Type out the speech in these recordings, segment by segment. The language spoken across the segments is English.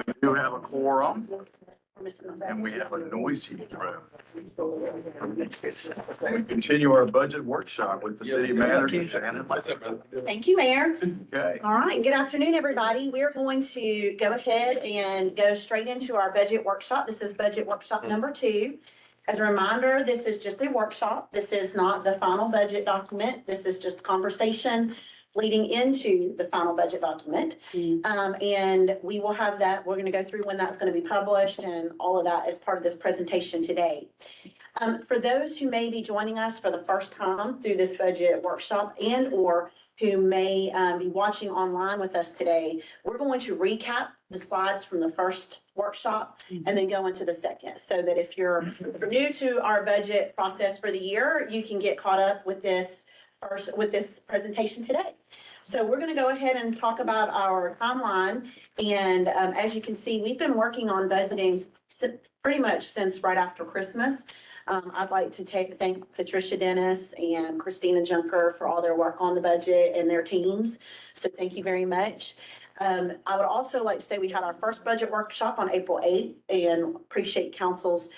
We do have a quorum and we have a noisy room. We continue our budget workshop with the city manager, Shannon. Thank you, Mayor. Okay, All right, good afternoon, everybody. We're going to go ahead and go straight into our budget workshop. This is budget workshop number 2. As a reminder, this is just a workshop. This is not the final budget document. This is just conversation leading into the final budget document. And we will have that, we're gonna go through when that's gonna be published and all of that as part of this presentation today. For those who may be joining us for the first time through this budget workshop and or who may be watching online with us today, we're going to recap the slides from the first workshop and then go into the second, so that if you're new to our budget process for the year, you can get caught up with this presentation today. So we're going to go ahead and talk about our timeline. And as you can see, we've been working on budgeting pretty much since right after Christmas. I'd like to thank Patricia Dennis and Christina Junker for all their work on the budget and their teams. So thank you very much. I would also like to say we had our first budget workshop on April 8th and appreciate council's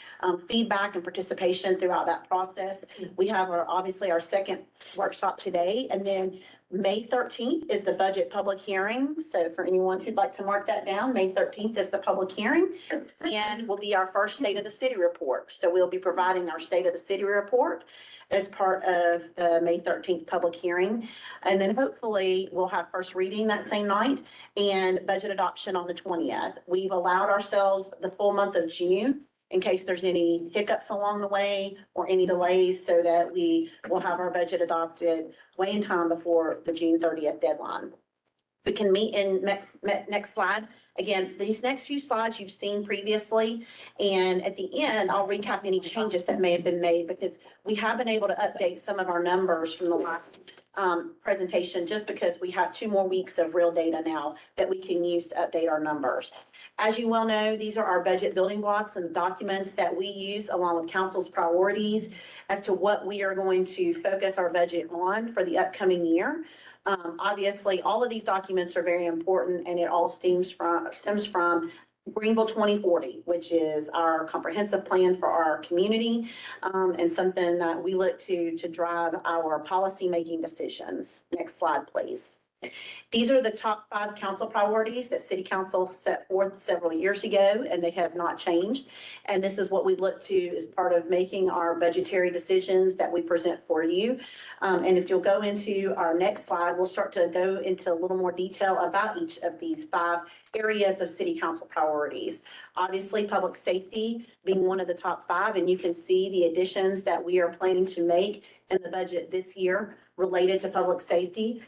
feedback and participation throughout that process. We have obviously our second workshop today, and then May 13th is the budget public hearing. So for anyone who'd like to mark that down, May 13th is the public hearing and will be our first State of the City report. So we'll be providing our State of the City report as part of the May 13th public hearing. And then hopefully we'll have first reading that same night and budget adoption on the 20th. We've allowed ourselves the full month of June in case there's any hiccups along the way or any delays, so that we will have our budget adopted way in time before the June 30th deadline. We can meet in next slide. Again, these next few slides you've seen previously, and at the end, I'll recap any changes that may have been made, because we have been able to update some of our numbers from the last presentation, just because we have 2 more weeks of real data now that we can use to update our numbers. As you well know, these are our budget building blocks and the documents that we use along with council's priorities as to what we are going to focus our budget on for the upcoming year. Obviously, all of these documents are very important, and it all stems from Greenville 2040, which is our comprehensive plan for our community, and something that we look to drive our policy-making decisions. Next slide, please. These are the top 5 council priorities that City Council set forth several years ago, and they have not changed. And this is what we look to as part of making our budgetary decisions that we present for you. And if you'll go into our next slide, we'll start to go into a little more detail about each of these 5 areas of City Council priorities. Obviously, public safety being one of the top 5, and you can see the additions that we are planning to make in the budget this year related to public safety.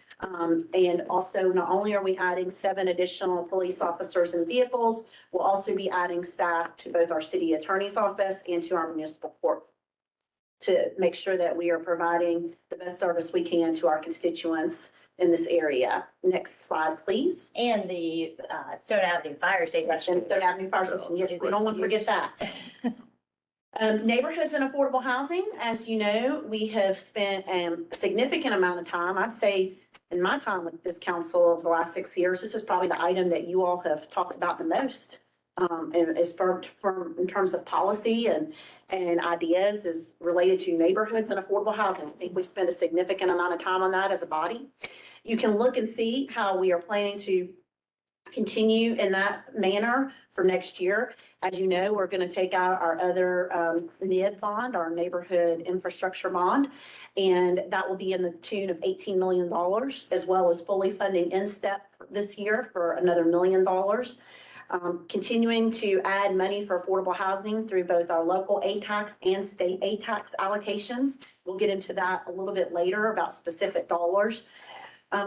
And also, not only are we adding 7 additional police officers and vehicles, we'll also be adding staff to both our city attorney's office and to our municipal court to make sure that we are providing the best service we can to our constituents in this area. Next slide, please. And the Stone Avenue Fire Station. Stone Avenue Fire Station, yes, we don't want to forget that. Neighborhoods and affordable housing, as you know, we have spent a significant amount of time, I'd say in my time with this council over the last 6 years, this is probably the item that you all have talked about the most. And as in terms of policy and ideas is related to neighborhoods and affordable housing. I think we spend a significant amount of time on that as a body. You can look and see how we are planning to continue in that manner for next year. As you know, we're going to take out our other NIB bond, our neighborhood infrastructure bond, and that will be in the tune of $18 million, as well as fully funding InStep this year for another $1 million. Continuing to add money for affordable housing through both our local aid tax and state aid tax allocations. We'll get into that a little bit later about specific dollars.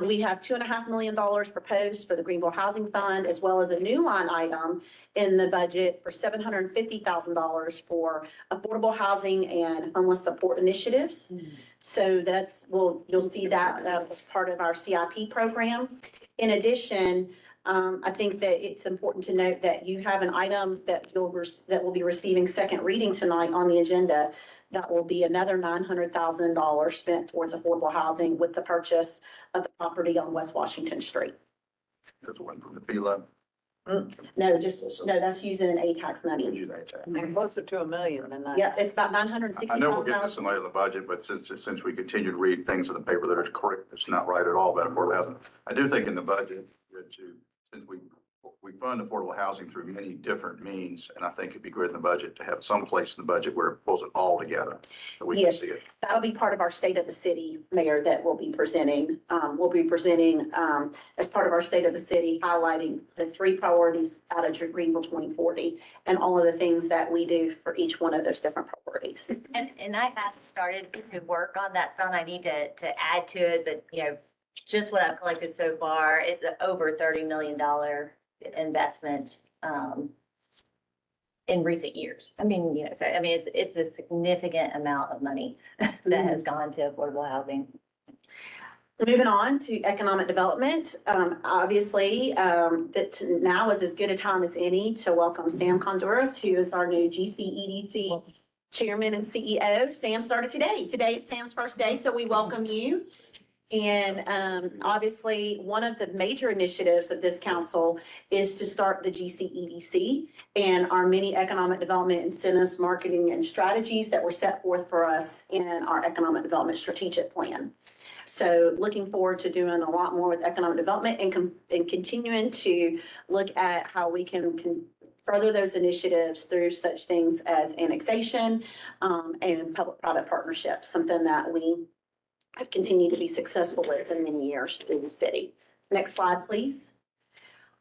We have $2.5 million proposed for the Greenville Housing Fund, as well as a new line item in the budget for $750,000 for affordable housing and homeless support initiatives. So you'll see that as part of our CIP program. In addition, I think that it's important to note that you have an item that will be receiving second reading tonight on the agenda. That will be another $900,000 spent towards affordable housing with the purchase of the property on West Washington Street. There's one from the FELA. No, no, that's using A-tax money. And closer to $1 million than that. Yeah, it's about I know we'll get this 965,000. in later in the budget, but since we continue to read things in the paper that are correct, it's not right at all about affordable housing. I do think in the budget, since we fund affordable housing through many different means, and I think it'd be good in the budget to have some place in the budget where it pulls it all together, so we can Yes, see it. that'll be part of our state of the city, Mayor, that we'll be presenting. We'll be presenting, as part of our state of the city, highlighting the 3 priorities out of Greenville 2040 and all of the things that we do for each one of those different priorities. And I have started to work on that some. I need to add to it, but just what I've collected so far is a over $30 million investment, in recent years. I mean, so, I mean, it's a significant amount of money that has gone to affordable housing. Moving on to economic development, obviously, that now is as good a time as any to welcome Sam Conduras, who is our new GCEDC Chairman and CEO. Sam started today. Today is Sam's first day, so we welcome you. And obviously, one of the major initiatives of this council is to start the GCEDC and our many economic development incentives, marketing, and strategies that were set forth for us in our economic development strategic plan. So looking forward to doing a lot more with economic development and continuing to look at how we can further those initiatives through such things as annexation and public-private partnerships, something that we have continued to be successful with in many years through the city. Next slide, please.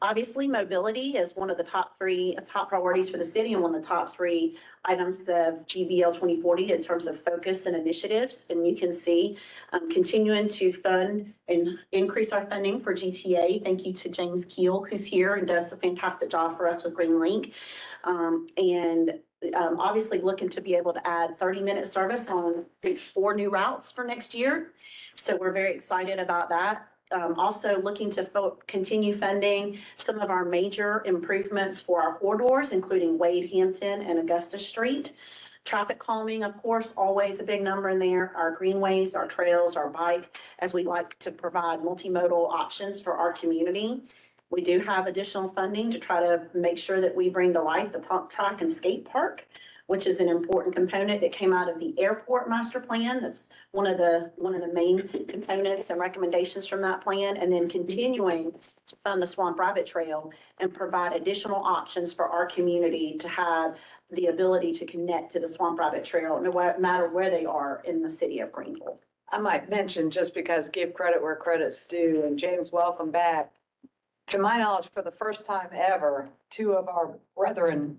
Obviously, mobility is one of the top priorities for the city and one of the top 3 items of GBL 2040 in terms of focus and initiatives. And you can see continuing to fund and increase our funding for GTA. Thank you to James Keel, who's here and does a fantastic job for us with GreenLink. Obviously looking to be able to add 30-minute service on 4 new routes for next year. So we're very excited about that. Also looking to continue funding some of our major improvements for our corridors, including Wade, Hampton, and Augusta Street. Traffic calming, of course, always a big number in there. Our greenways, our trails, our bike, as we like to provide multimodal options for our community. We do have additional funding to try to make sure that we bring to life the pump track and skate park, which is an important component that came out of the airport master plan. That's one of the main components and recommendations from that plan. And then continuing to fund the Swamp Rabbit Trail and provide additional options for our community to have the ability to connect to the Swamp Rabbit Trail, no matter where they are in the city of Greenville. I might mention, just because give credit where credit's due, and James, welcome back. To my knowledge, for the first time ever, 2 of our brethren,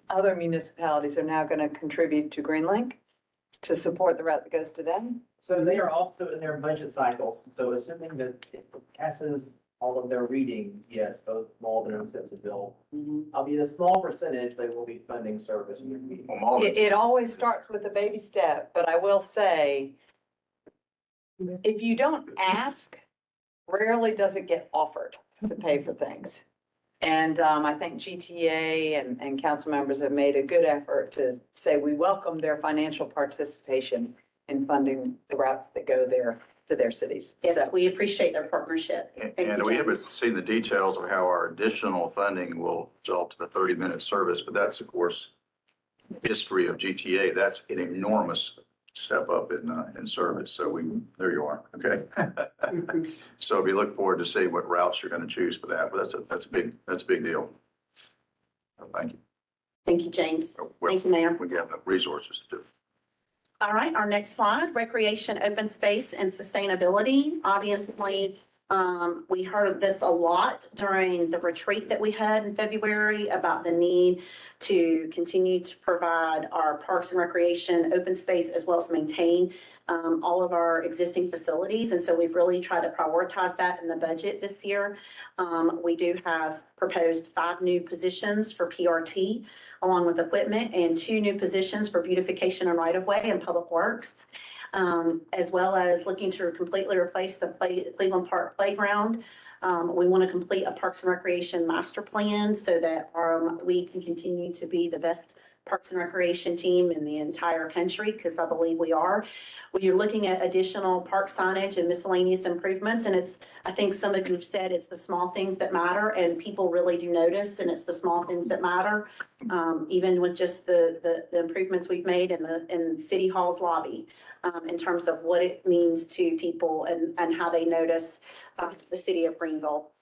other municipalities are now going to contribute to GreenLink to support the route that goes to them. So they are also in their budget cycles, so assuming that it passes all of their readings, yes, both Malden and Simpsonville. I'll be a small percentage, they will be funding service. Well, Malden, It always starts with a baby step, but I will say, if you don't ask, rarely does it get offered to pay for things. And I think GTA and council members have made a good effort to say we welcome their financial participation in funding the routes that go there to their cities. Yes, So, we appreciate their partnership. Thank and you, we haven't James. seen the details of how our additional funding will result to the 30-minute service, but that's, of course, history of GTA. That's an enormous step up in service. So there you are. Okay. So we look forward to see what routes you're going to choose for that, but that's a big deal. Thank you. Thank you, James. Well, Thank you, Mayor. we have the resources to do it. All right, our next slide, recreation, open space, and sustainability. Obviously, we heard this a lot during the retreat that we had in February about the need to continue to provide our parks and recreation, open space, as well as maintain all of our existing facilities. And so we've really tried to prioritize that in the budget this year. We do have proposed 5 new positions for PRT, along with equipment, and 2 new positions for beautification and right-of-way and public works, as well as looking to completely replace the Cleveland Park Playground. We want to complete a Parks and Recreation master plan so that we can continue to be the best Parks and Recreation team in the entire country, because I believe we are. We are looking at additional park signage and miscellaneous improvements, and I think some of you have said it's the small things that matter, and people really do notice, and it's the small things that matter. Even with just the improvements we've made in City Hall's lobby, in terms of what it means to people and how they notice, the city of Greenville.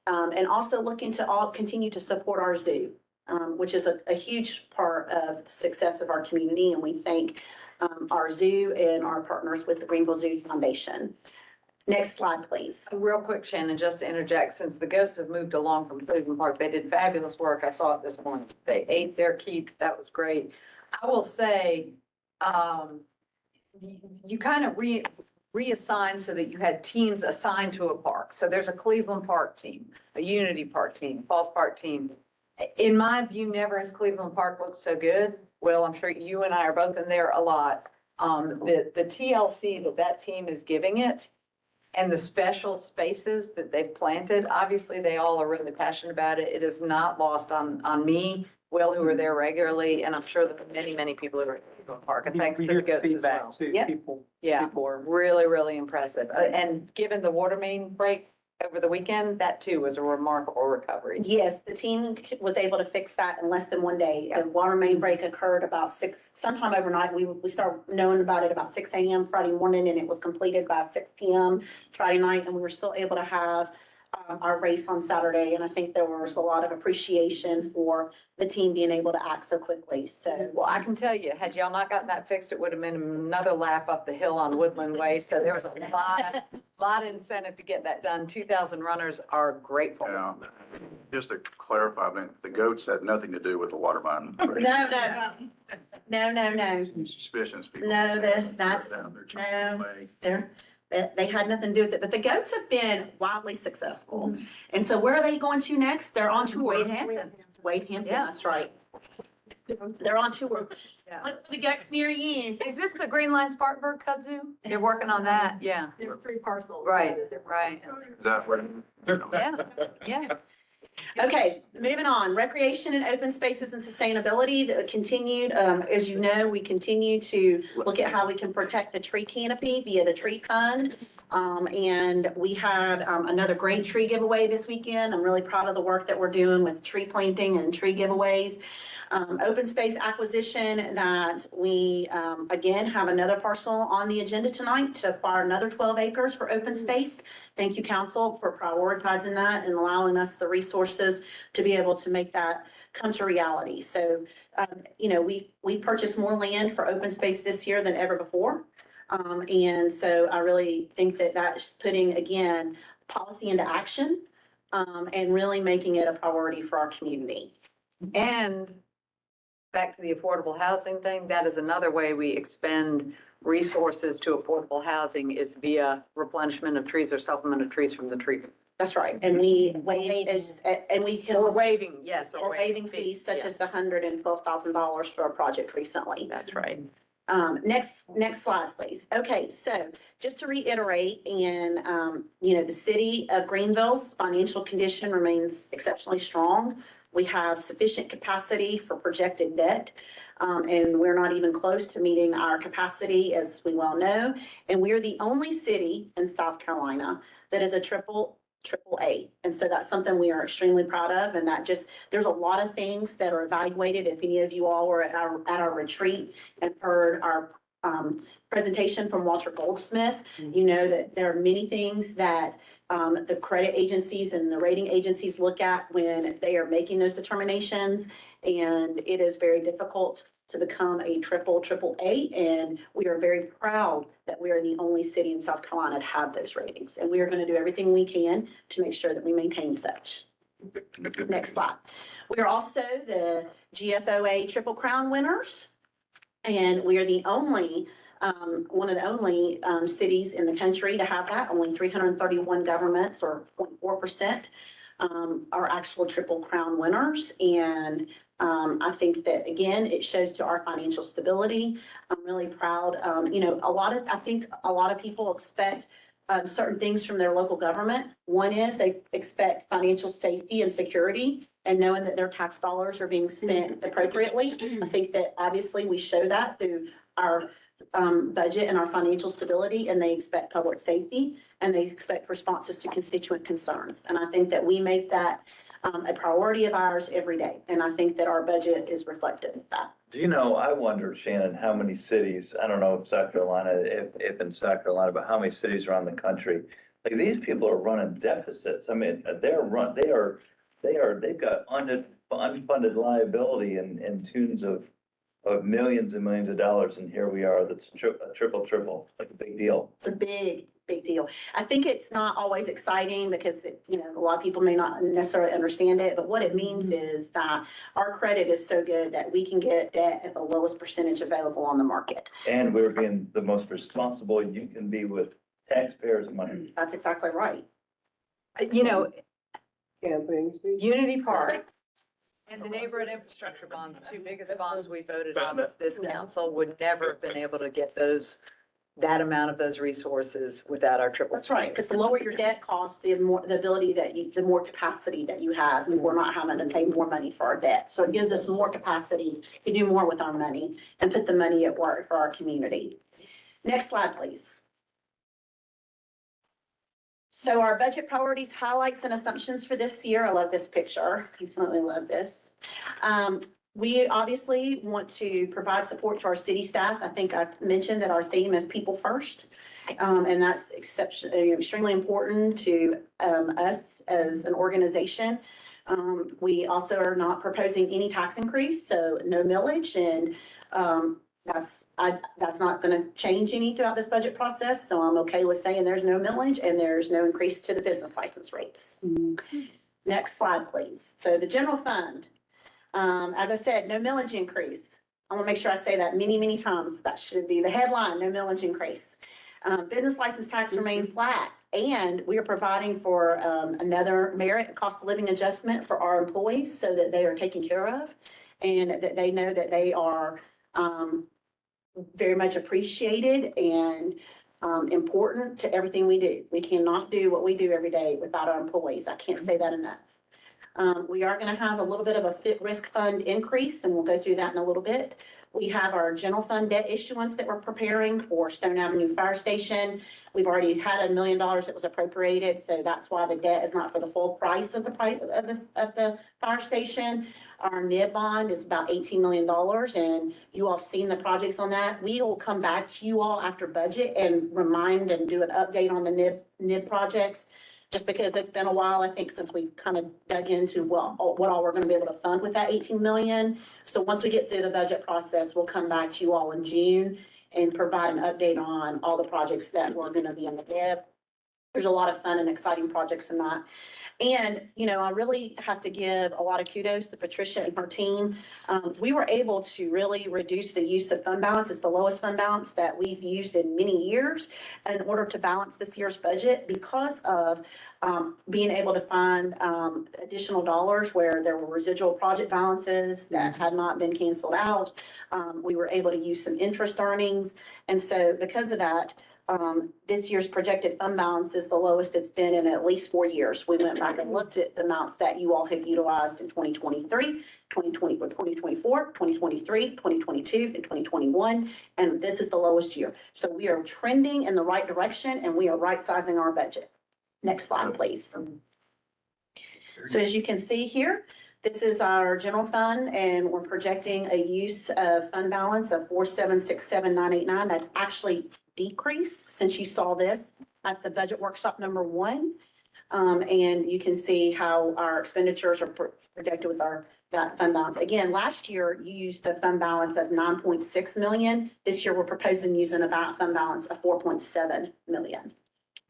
And also looking to continue to support our zoo, which is a huge part of the success of our community. And we thank our zoo and our partners with the Greenville Zoo Foundation. Next slide, please. Real quick, Shannon, just to interject, since the goats have moved along from Cleveland Park, they did fabulous work. I saw it this morning. They ate their keep. That was great. I will say, you kind of reassigned so that you had teams assigned to a park. So there's a Cleveland Park team, a Unity Park team, Falls Park team. In my view, never has Cleveland Park looked so good. Well, I'm sure you and I are both in there a lot. The TLC that team is giving it and the special spaces that they've planted, obviously they all are really passionate about it. It is not lost on me, Will, who are there regularly, and I'm sure that many people who are in Cleveland Park. And thanks to the goats as well. Too. Yep. People are really impressive. And given the water main break over the weekend, that too was a remarkable recovery. Yes, the team was able to fix that in less than 1 day. The water main break occurred about sometime overnight. We started knowing about it about 6 a.m. Friday morning, and it was completed by 6 p.m. Friday night, and we were still able to have our race on Saturday. And I think there was a lot of appreciation for the team being able to act so quickly. So, Well, I can tell you, had y'all not gotten that fixed, it would have been another lap up the hill on Woodland Way. So there was a lot of incentive to get that done. 2,000 runners are grateful. Now, just to clarify, I mean, the goats had nothing to do with the water mine. no. Suspicions. people- No, that's, Down there trying to make- they had nothing to do with it, but the goats have been wildly successful. And so where are they going to next? They're on tour. Wade Hampton. Wade Hampton, Yeah. that's right. They're on tour. Yeah. Look for the goats near you. Is this the Green Line Spartanburg Kudzu? They're working on that, yeah. There were 3 parcels. Right, right. Is that where? Yeah. Okay, moving on. Recreation and open spaces and sustainability that continued. As you know, we continue to look at how we can protect the tree canopy via the tree fund. And we had another great tree giveaway this weekend. I'm really proud of the work that we're doing with tree planting and tree giveaways. Open space acquisition that we, again, have another parcel on the agenda tonight to acquire another 12 acres for open space. Thank you, council, for prioritizing that and allowing us the resources to be able to make that come to reality. So, we purchased more land for open space this year than ever before. And so I really think that that's putting, again, policy into action, and really making it a priority for our community. And back to the affordable housing thing, that is another way we expend resources to affordable housing is via replenishment of trees or supplement of trees from the tree. That's right. And we waive, and we can. Or waiving, yes. Or waiving fees such as the $112,000 for a project recently. That's right. Next slide, please. Okay, so just to reiterate, and, the city of Greenville's financial condition remains exceptionally strong. We have sufficient capacity for projected debt, and we're not even close to meeting our capacity, as we well know. And we're the only city in South Carolina that is a triple A. And so that's something we are extremely proud of. And there's a lot of things that are evaluated. If any of you all were at our retreat and heard our presentation from Walter Goldsmith, you know that there are many things that the credit agencies and the rating agencies look at when they are making those determinations. And it is very difficult to become a triple A. And we are very proud that we are the only city in South Carolina to have those ratings. And we are going to do everything we can to make sure that we maintain such. Next slide. We are also the GFOA Triple Crown winners. And we are the only, one of the only cities in the country to have that. Only 331 governments, or 0.4%, are actual Triple Crown winners. And I think that, again, it shows to our financial stability. I'm really proud. I think a lot of people expect certain things from their local government. One is they expect financial safety and security and knowing that their tax dollars are being spent appropriately. I think that obviously we show that through our budget and our financial stability, and they expect public safety and they expect responses to constituent concerns. And I think that we make that a priority of ours every day. And I think that our budget is reflective of that. Do you know, I wonder, Shannon, how many cities, I don't know if South Carolina, if in South Carolina, but how many cities around the country, like these people are running deficits. I mean, they've got unfunded liability in tunes of millions and millions of dollars, and here we are, that's a triple, like a big deal. It's a big deal. I think it's not always exciting because, a lot of people may not necessarily understand it, but what it means is that our credit is so good that we can get debt at the lowest percentage available on the market. And we're being the most responsible you can be with taxpayers' money. That's exactly right. Unity Park and the neighborhood infrastructure bond, the two biggest bonds we voted on this council, would never have been able to get that amount of those resources without our triple. That's right, because the lower your debt costs, the more capacity that you have, and we're not having to pay more money for our debt. So it gives us more capacity to do more with our money and put the money at work for our community. Next slide, please. So our budget priorities, highlights, and assumptions for this year. I love this picture. Absolutely love this. We obviously want to provide support to our city staff. I think I mentioned that our theme is people first. And that's extremely important to us as an organization. We also are not proposing any tax increase, so no millage, and that's not going to change any throughout this budget process. So I'm okay with saying there's no millage and there's no increase to the business license rates. Next slide, please. So the general fund. As I said, no millage increase. I want to make sure I say that many times. That should be the headline, no millage increase. Business license tax remain flat, and we are providing for another merit cost of living adjustment for our employees so that they are taken care of and that they know that they are very much appreciated and important to everything we do. We cannot do what we do every day without our employees. I can't say that enough. We are going to have a little bit of a fit risk fund increase, and we'll go through that in a little bit. We have our general fund debt issuance that we're preparing for Stone Avenue Fire Station. We've already had $1 million that was appropriated, so that's why the debt is not for the full price of the fire station. Our NIB bond is about $18 million, and you all have seen the projects on that. We will come back to you all after budget and remind and do an update on the NIB projects. Just because it's been a while, I think, since we kind of dug into what all we're going to be able to fund with that 18 million. So once we get through the budget process, we'll come back to you all in June and provide an update on all the projects that were going to be in the NIB. There's a lot of fun and exciting projects in that. And, I really have to give a lot of kudos to Patricia and her team. We were able to really reduce the use of fund balance. It's the lowest fund balance that we've used in many years in order to balance this year's budget because of being able to find additional dollars where there were residual project balances that had not been canceled out. We were able to use some interest earnings. And so because of that, this year's projected fund balance is the lowest it's been in at least 4 years. We went back and looked at the amounts that you all had utilized in 2023, 2024, 2023, 2022, and 2021, and this is the lowest year. So we are trending in the right direction, and we are right-sizing our budget. Next slide, please. So as you can see here, this is our general fund, and we're projecting a use of fund balance of 4767989. That's actually decreased since you saw this at the budget workshop number 1. And you can see how our expenditures are projected with that fund balance. Again, last year you used a fund balance of 9.6 million. This year we're proposing using about fund balance of 4.7 million.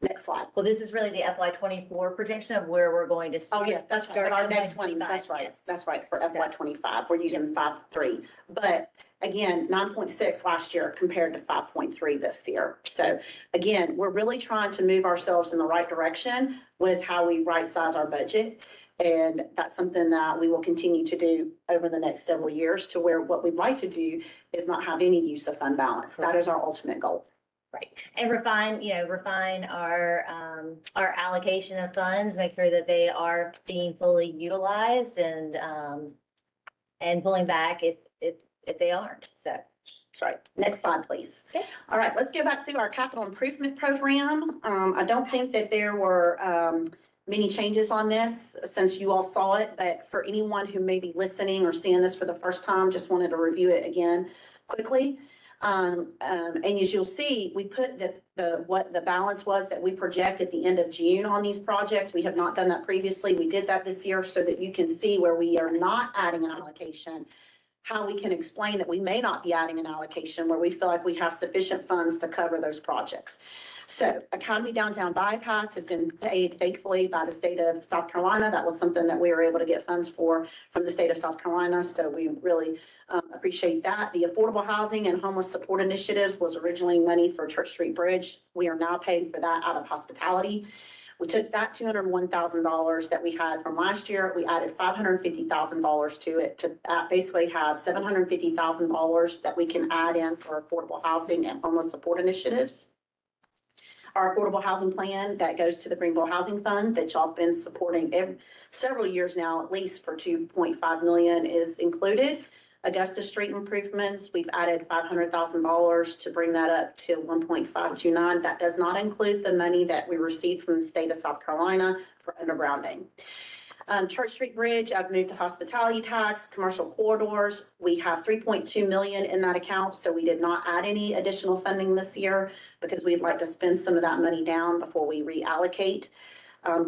Next slide. Well, this is really the FY '24 projection of where we're going to Oh, start. yes, that's right. Our next one, that's right. Yes. That's right, for FY '25. We're using 5.3. But again, 9.6 last year compared to 5.3 this year. So again, we're really trying to move ourselves in the right direction with how we right size our budget. And that's something that we will continue to do over the next several years, to where what we'd like to do is not have any use of fund balance. That is our ultimate goal. Right, and refine our allocation of funds, make sure that they are being fully utilized and pulling back if they aren't, so. That's right. Next slide, please. Okay. All right, let's go back through our capital improvement program. I don't think that there were, many changes on this since you all saw it, but for anyone who may be listening or seeing this for the first time, just wanted to review it again quickly. And as you'll see, we put what the balance was that we project at the end of June on these projects. We have not done that previously. We did that this year so that you can see where we are not adding an allocation, how we can explain that we may not be adding an allocation where we feel like we have sufficient funds to cover those projects. So Academy Downtown Bypass has been paid thankfully by the state of South Carolina. That was something that we were able to get funds for from the state of South Carolina. So we really appreciate that. The Affordable Housing and Homeless Support Initiatives was originally money for Church Street Bridge. We are now paying for that out of hospitality. We took that $201,000 that we had from last year. We added $550,000 to it to basically have $750,000 that we can add in for affordable housing and homeless support initiatives. Our affordable housing plan that goes to the Greenville Housing Fund that y'all have been supporting several years now, at least for $2.5 million is included. Augusta Street improvements, we've added $500,000 to bring that up to 1.529. That does not include the money that we received from the state of South Carolina for undergrounding. Church Street Bridge, I've moved to hospitality tax, commercial corridors. We have 3.2 million in that account, so we did not add any additional funding this year because we'd like to spend some of that money down before we reallocate.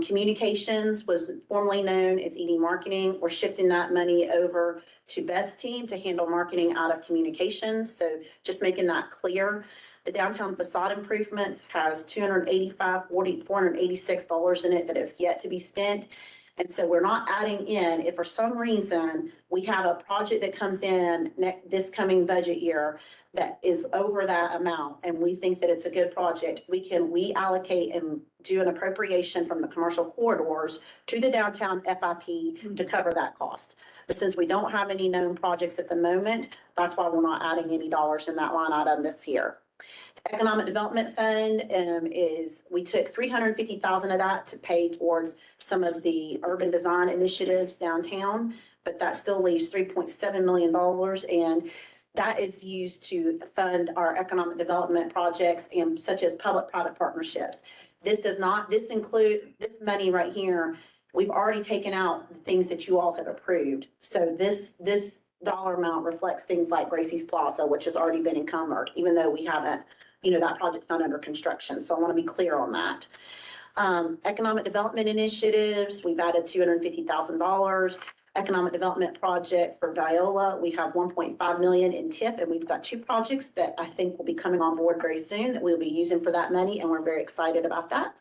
Communications was formerly known as ED Marketing. We're shifting that money over to Beth's team to handle marketing out of communications. So just making that clear. The downtown facade improvements has $486 in it that have yet to be spent. And so we're not adding in, if for some reason we have a project that comes in this coming budget year that is over that amount and we think that it's a good project, we can reallocate and do an appropriation from the commercial corridors to the downtown FIP to cover that cost. But since we don't have any known projects at the moment, that's why we're not adding any dollars in that line item this year. Economic Development Fund we took $350,000 of that to pay towards some of the urban design initiatives downtown, but that still leaves $3.7 million. And that is used to fund our economic development projects and such as public-private partnerships. This include this money right here. We've already taken out the things that you all have approved. So this dollar amount reflects things like Gracie's Plaza, which has already been encumbered, even though we haven't, that project's not under construction. So I want to be clear on that. Economic development initiatives, we've added $250,000. Economic development project for Viola, we have 1.5 million in TIP, and we've got 2 projects that I think will be coming on board very soon that we'll be using for that money, and we're very excited about that.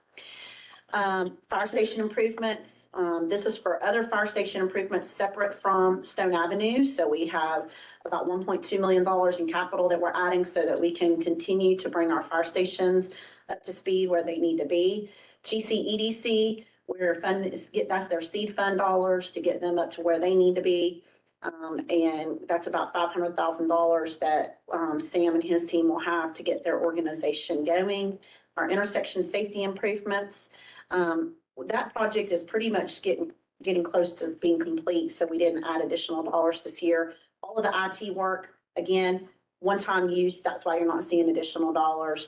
Fire station improvements. This is for other fire station improvements separate from Stone Avenue. So we have about $1.2 million in capital that we're adding so that we can continue to bring our fire stations up to speed where they need to be. GCEDC, that's their seed fund dollars to get them up to where they need to be. And that's about $500,000 that Sam and his team will have to get their organization going. Our intersection safety improvements. That project is pretty much getting close to being complete, so we didn't add additional dollars this year. All of the IT work, again, one-time use, that's why you're not seeing additional dollars.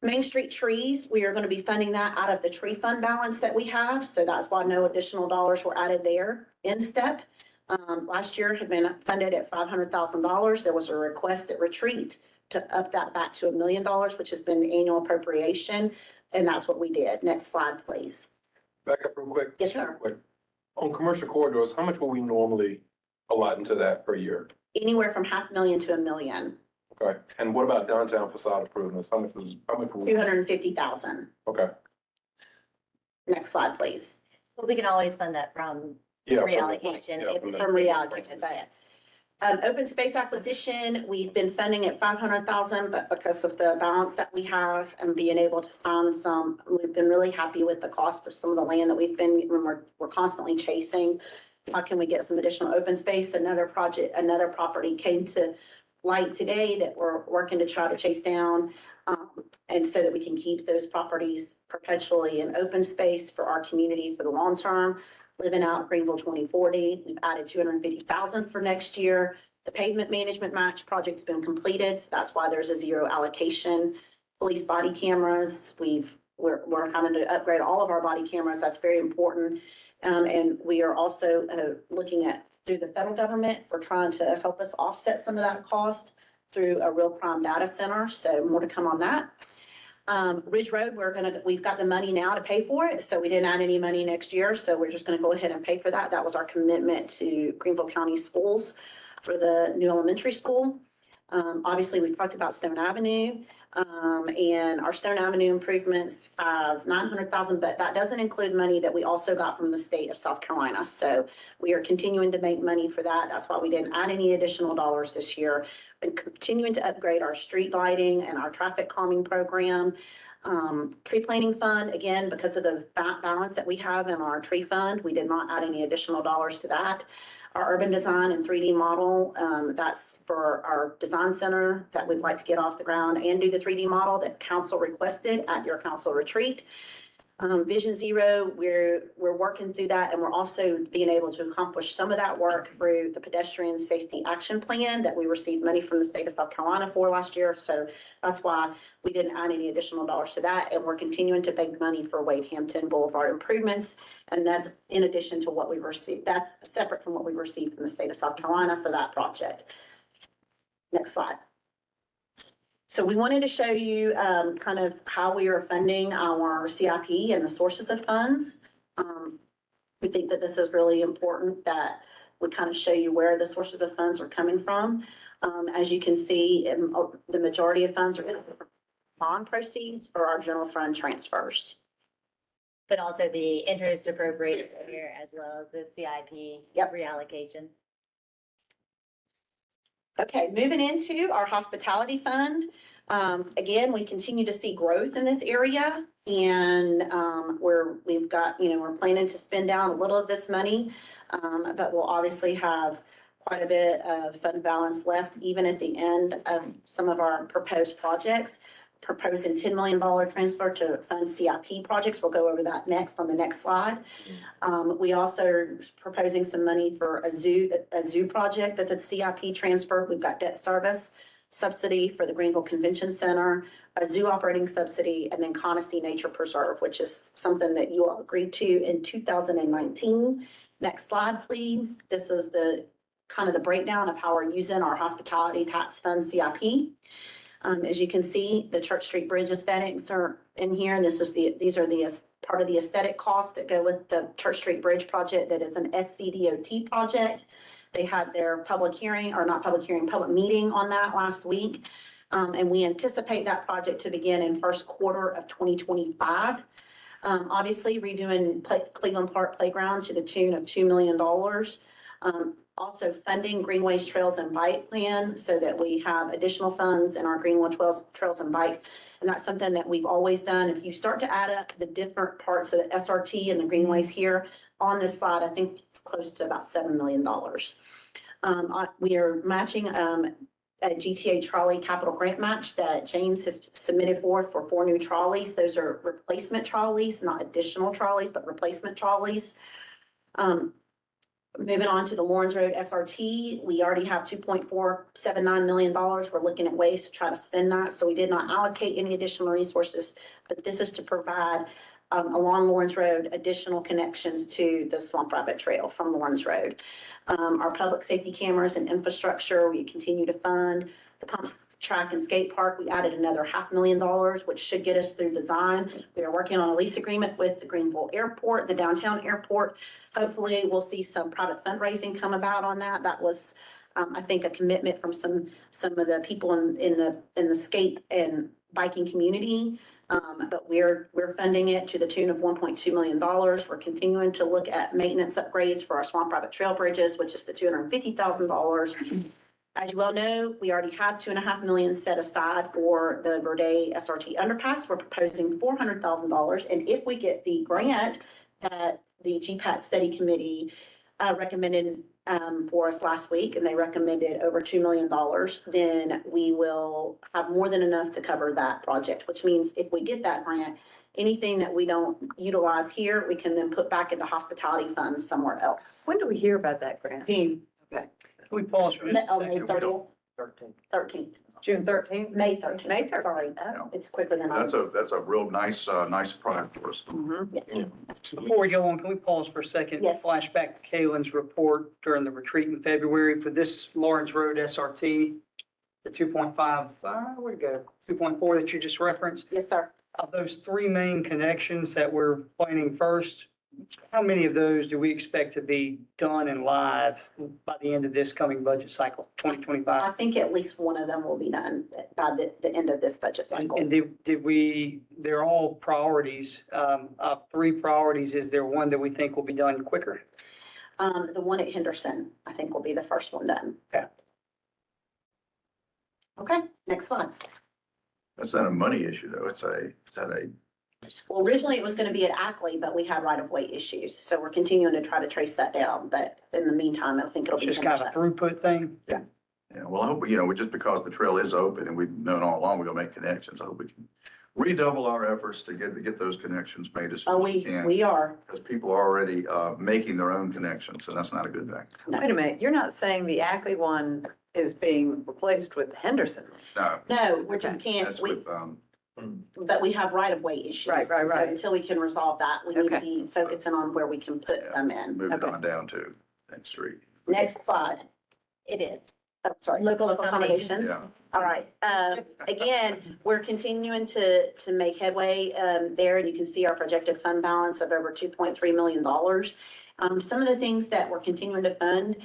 Main Street trees, we are going to be funding that out of the tree fund balance that we have, so that's why no additional dollars were added there. InStep, last year had been funded at $500,000. There was a request at retreat to up that back to $1 million, which has been the annual appropriation, and that's what we did. Next slide, please. Back up real quick. Yes, sir. Quick. On commercial corridors, how much will we normally allot into that per year? Anywhere from $500,000 to $1 million. Okay, and what about downtown facade improvements? How much will we? 250,000. Okay, Next slide, please. But we can always fund that from yeah. reallocation. Yeah, if from we- the- From reallocation, but- Yes. Open space acquisition, we've been funding at 500,000, but because of the balance that we have and being able to find we've been really happy with the cost of some of the land that we're constantly chasing. How can we get some additional open space? Another property came to light today that we're working to try to chase down. And so that we can keep those properties perpetually in open space for our community for the long term. Living out Greenville 2040, we've added 250,000 for next year. The pavement management match project's been completed, so that's why there's a zero allocation. Police body cameras, we're having to upgrade all of our body cameras. That's very important. And we are also looking at through the federal government for trying to help us offset some of that cost through a real crime data center. So more to come on that. Ridge Road, we've got the money now to pay for it. So we didn't add any money next year. So we're just gonna go ahead and pay for that. That was our commitment to Greenville County Schools for the new elementary school. Obviously, we've talked about Stone Avenue, and our Stone Avenue improvements of 900,000, but that doesn't include money that we also got from the state of South Carolina. So we are continuing to make money for that. That's why we didn't add any additional dollars this year. And continuing to upgrade our street lighting and our traffic calming program. Tree planting fund, again, because of the balance that we have in our tree fund, we did not add any additional dollars to that. Our urban design and 3D model, that's for our design center that we'd like to get off the ground and do the 3D model that council requested at your council retreat. Vision Zero, we're working through that, and we're also being able to accomplish some of that work through the pedestrian safety action plan that we received money from the state of South Carolina for last year. So that's why we didn't add any additional dollars to that, and we're continuing to make money for Wade Hampton Boulevard improvements. And that's in addition to what we received. That's separate from what we received from the state of South Carolina for that project. Next slide. So we wanted to show you kind of how we are funding our CIP and the sources of funds. We think that this is really important that we kind of show you where the sources of funds are coming from. As you can see, the majority of funds are going to bond proceeds or our general fund transfers. But also the interest appropriated here as well as the CIP Yep. reallocation. Okay, moving into our hospitality fund. Again, we continue to see growth in this area, and we've got, we're planning to spend down a little of this money, but we'll obviously have quite a bit of fund balance left even at the end of some of our proposed projects. Proposing $10 million transfer to fund CIP projects. We'll go over that next on the next slide. We also are proposing some money for a zoo project that's a CIP transfer. We've got debt service subsidy for the Greenville Convention Center, a zoo operating subsidy, and then Conisty Nature Preserve, which is something that you all agreed to in 2019. Next slide, please. This is the kind of the breakdown of how we're using our hospitality tax fund CIP. As you can see, the Church Street Bridge aesthetics are in here. And these are the part of the aesthetic costs that go with the Church Street Bridge project that is an SCDOT project. They had their public hearing, or not public hearing, public meeting on that last week. And we anticipate that project to begin in first quarter of 2025. Obviously redoing Cleveland Park Playground to the tune of $2 million. Also funding Greenways Trails and Bike Plan so that we have additional funds in our Greenway Trails and Bike. And that's something that we've always done. If you start to add up the different parts of the SRT and the Greenways here on this slide, I think it's close to about $7 million. We are matching a GTA trolley capital grant match that James has submitted for 4 new trolleys. Those are replacement trolleys, not additional trolleys, but replacement trolleys. Moving on to the Lawrence Road SRT, we already have $2.479 million. We're looking at ways to try to spend that. So we did not allocate any additional resources, but this is to provide along Lawrence Road additional connections to the Swamp Rabbit Trail from Lawrence Road. Our public safety cameras and infrastructure, we continue to fund. The pump track and skate park, we added another $500,000, which should get us through design. We are working on a lease agreement with the Greenville Airport, the downtown airport. Hopefully we'll see some private fundraising come about on that. That was, I think, a commitment from some of the people in the skate and biking community. But we're funding it to the tune of $1.2 million. We're continuing to look at maintenance upgrades for our Swamp Rabbit Trail bridges, which is the $250,000. As you well know, we already have $2.5 million set aside for the Verde SRT underpass. We're proposing $400,000. And if we get the grant that the GPAT study committee recommended for us last week, and they recommended over $2 million, then we will have more than enough to cover that project, which means if we get that grant, anything that we don't utilize here, we can then put back into hospitality funds somewhere else. When do we hear about that grant? June, Can we pause for just a May second? 30th, 13. 13th, June 13th? May 13th. May 13th. Sorry, Oh. it's quicker than I. That's a real nice, nice product for us. Mhm. Before we go on, can we pause for a second? Yes. Flashback to Kaylin's report during the retreat in February for this Lawrence Road SRT, the 2.5, where'd it go? 2.4 that you just referenced. Yes, sir. Of those three main connections that we're planning first, how many of those do we expect to be done and live by the end of this coming budget cycle, 2025? I think at least one of them will be done by the end of this budget cycle. And did we, they're all priorities, of three priorities, is there one that we think will be done quicker? The one at Henderson, I think will be the first one done. Okay. Okay, next slide. That's not a money issue though. Is that a, Well, originally it was gonna be at Ackley, but we had right-of-way issues, so we're continuing to try to trace that down, but in the meantime, I think it'll It's be. just kind of a throughput thing? yeah, well, I hope, we just because the trail is open and we've known all along we're gonna make connections, I hope we can redouble our efforts to get those connections made as Oh, soon as we we can. are. Because people are already, making their own connections, and that's not a good thing. Wait a minute, you're not saying the Ackley one is being replaced with the Henderson? No, No, we just Okay. can't, that's we, with, but we have right-of-way issues. Right. So until we can resolve that, we need to Okay. be focusing on where we can put Yeah. them in. move it Okay. on down to next street. Next slide. It is. Oh, sorry. Local accommodations. Yeah. All right, again, we're continuing to make headway, there, and you can see our projected fund balance of over $2.3 million. Some of the things that we're continuing to fund,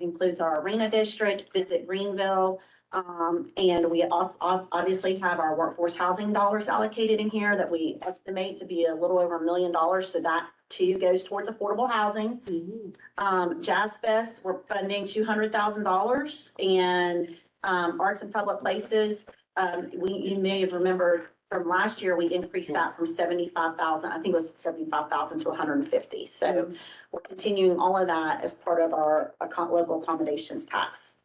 includes our arena district, Visit Greenville, and we also obviously have our workforce housing dollars allocated in here that we estimate to be a little over $1 million, so that too goes towards affordable housing. Jazz Fest, we're funding $200,000, and Arts and Public Places, you may have remembered from last year, we increased that from 75,000, I think it was 75,000 to 150. So we're continuing all of that as part of our local accommodations tax.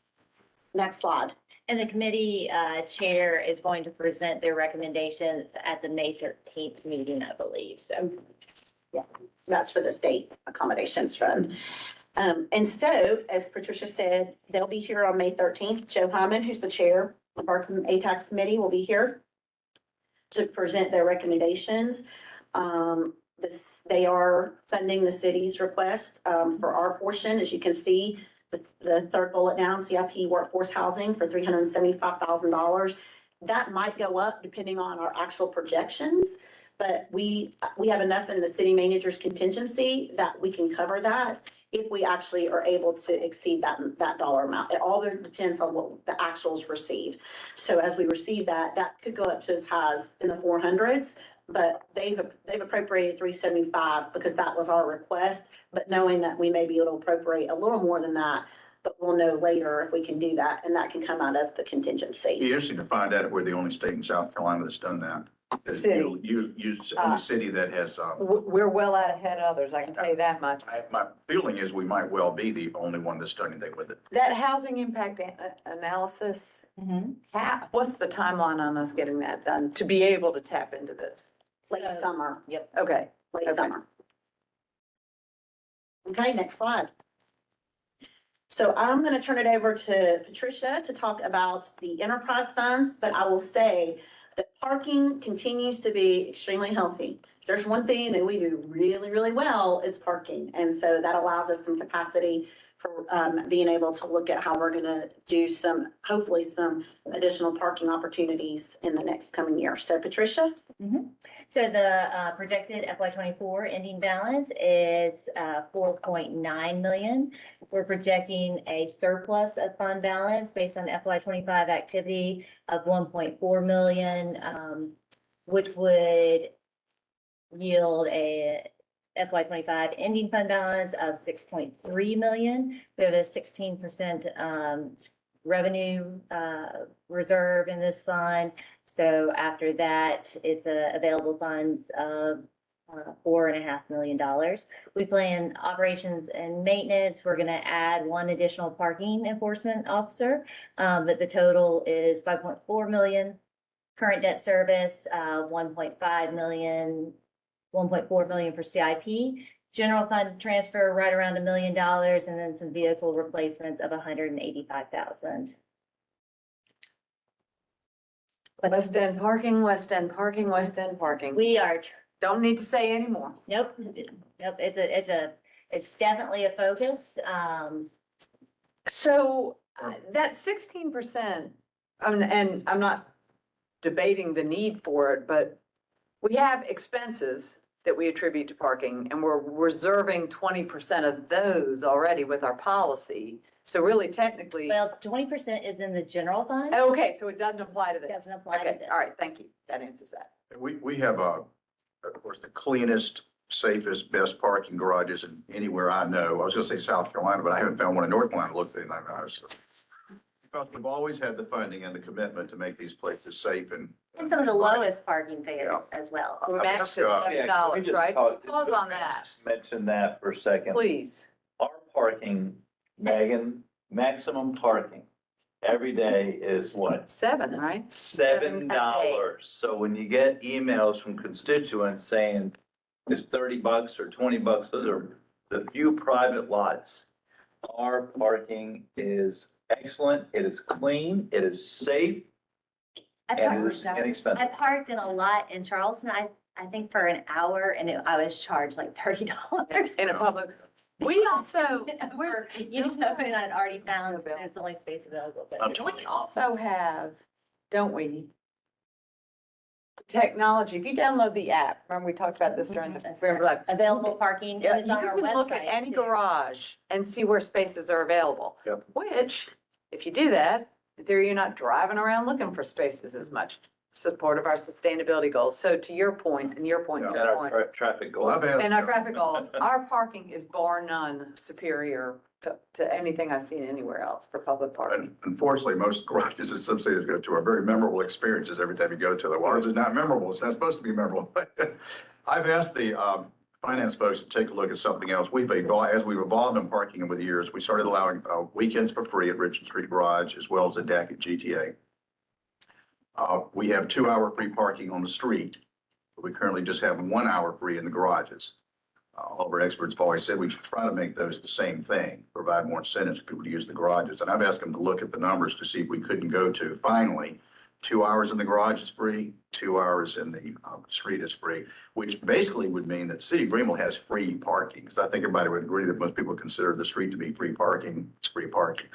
Next slide. And the committee chair is going to present their recommendations at the May 13th meeting, I believe. So That's for the state accommodations fund. And so, as Patricia said, they'll be here on May 13th. Joe Hyman, who's the chair of our ATAX committee, will be here to present their recommendations. They are funding the city's request for our portion, as you can see, the third bullet down, CIP workforce housing for $375,000. That might go up depending on our actual projections, but we have enough in the city manager's contingency that we can cover that if we actually are able to exceed that dollar amount. It all depends on what the actuals receive. So as we receive that, that could go up to as high as in the 400s, but they've appropriated 375 because that was our request, but knowing that we may be able to appropriate a little more than that, but we'll know later if we can do that, and that can come out of the contingency. Be interesting to find out if we're the only state in South Carolina that's done that. City. Only city that has, We're well out ahead of others, I can tell you that much. my feeling is we might well be the only one that's done anything with it. That housing impact analysis, what's the timeline on us getting that done to be able to tap into this? Late So- summer, Okay, late Okay. summer. Okay, next slide. So I'm gonna turn it over to Patricia to talk about the enterprise funds, but I will say that parking continues to be extremely healthy. If there's one thing that we do really, really well, it's parking. And so that allows us some capacity for being able to look at how we're gonna do hopefully some additional parking opportunities in the next coming year. So Patricia? So the projected FY '24 ending balance is 4.9 million. We're projecting a surplus of fund balance based on FY '25 activity of 1.4 million, which would yield a FY '25 ending fund balance of 6.3 million. We have a 16% revenue reserve in this fund. So after that, it's available funds of $4.5 million. We plan operations and maintenance. We're gonna add one additional parking enforcement officer. But the total is 5.4 million. Current debt service, 1.5 million, 1.4 million for CIP. General fund transfer right around $1 million, and then some vehicle replacements of 185,000. West End parking, West End parking, West End parking. We are, Don't need to say anymore. nope, it's definitely a focus. So that 16%, and I'm not debating the need for it, but we have expenses that we attribute to parking, and we're reserving 20% of those already with our policy. So really technically, Well, 20% is in the general fund. okay, so it doesn't apply to this. Doesn't apply to Okay, this. all right, thank you. That answers that. We have, of course, the cleanest, safest, best parking garages in anywhere I know. I was gonna say South Carolina, but I haven't found one in North Carolina. Looked in, because we've always had the funding and the commitment to make these places safe and. And some of the lowest parking fares as well. We're I maxed think, at Yeah, can we $7, just right? talk- Pause on that, Just mention that for a second. please. Our parking, Megan, maximum parking every day is what? 7, right? $7. So when you get emails from constituents saying it's $30 or $20, those are the few private lots. Our parking is excellent, it is clean, it is safe, and it is I inexpensive. parked in a lot in Charleston, I think for an hour, and I was charged like $30. In a public, we also, where's, You know, and I'd already found there's only space available, but. we also have, don't we? Technology, if you download the app, remember we talked about this during the, That's remember like, Available parking, yeah, and it's on you our can look at website any too. garage and see where spaces are available. Yep. Which, if you do that, in theory, you're not driving around looking for spaces as much. Support of our sustainability goals. So to your point, and your point, and And your our point. traffic Well, goals. I've asked- And our traffic goals, our parking is bar none superior to anything I've seen anywhere else for public parking. Unfortunately, most garages in some cities go to are very memorable experiences every time you go to them. Ours is not memorable. It's not supposed to be memorable. I've asked the finance folks to take a look at something else. As we've evolved in parking over the years, we started allowing weekends for free at Richard Street Garage as well as a deck at GTA. We have 2-hour free parking on the street. But we currently just have 1 hour free in the garages. All of our experts have always said we should try to make those the same thing, provide more incentives for people to use the garages. And I've asked them to look at the numbers to see if we couldn't go to finally 2 hours in the garage is free, 2 hours in the street is free, which basically would mean that the city of Greenville has free parking. Because I think everybody would agree that most people consider the street to be free parking. It's free parking.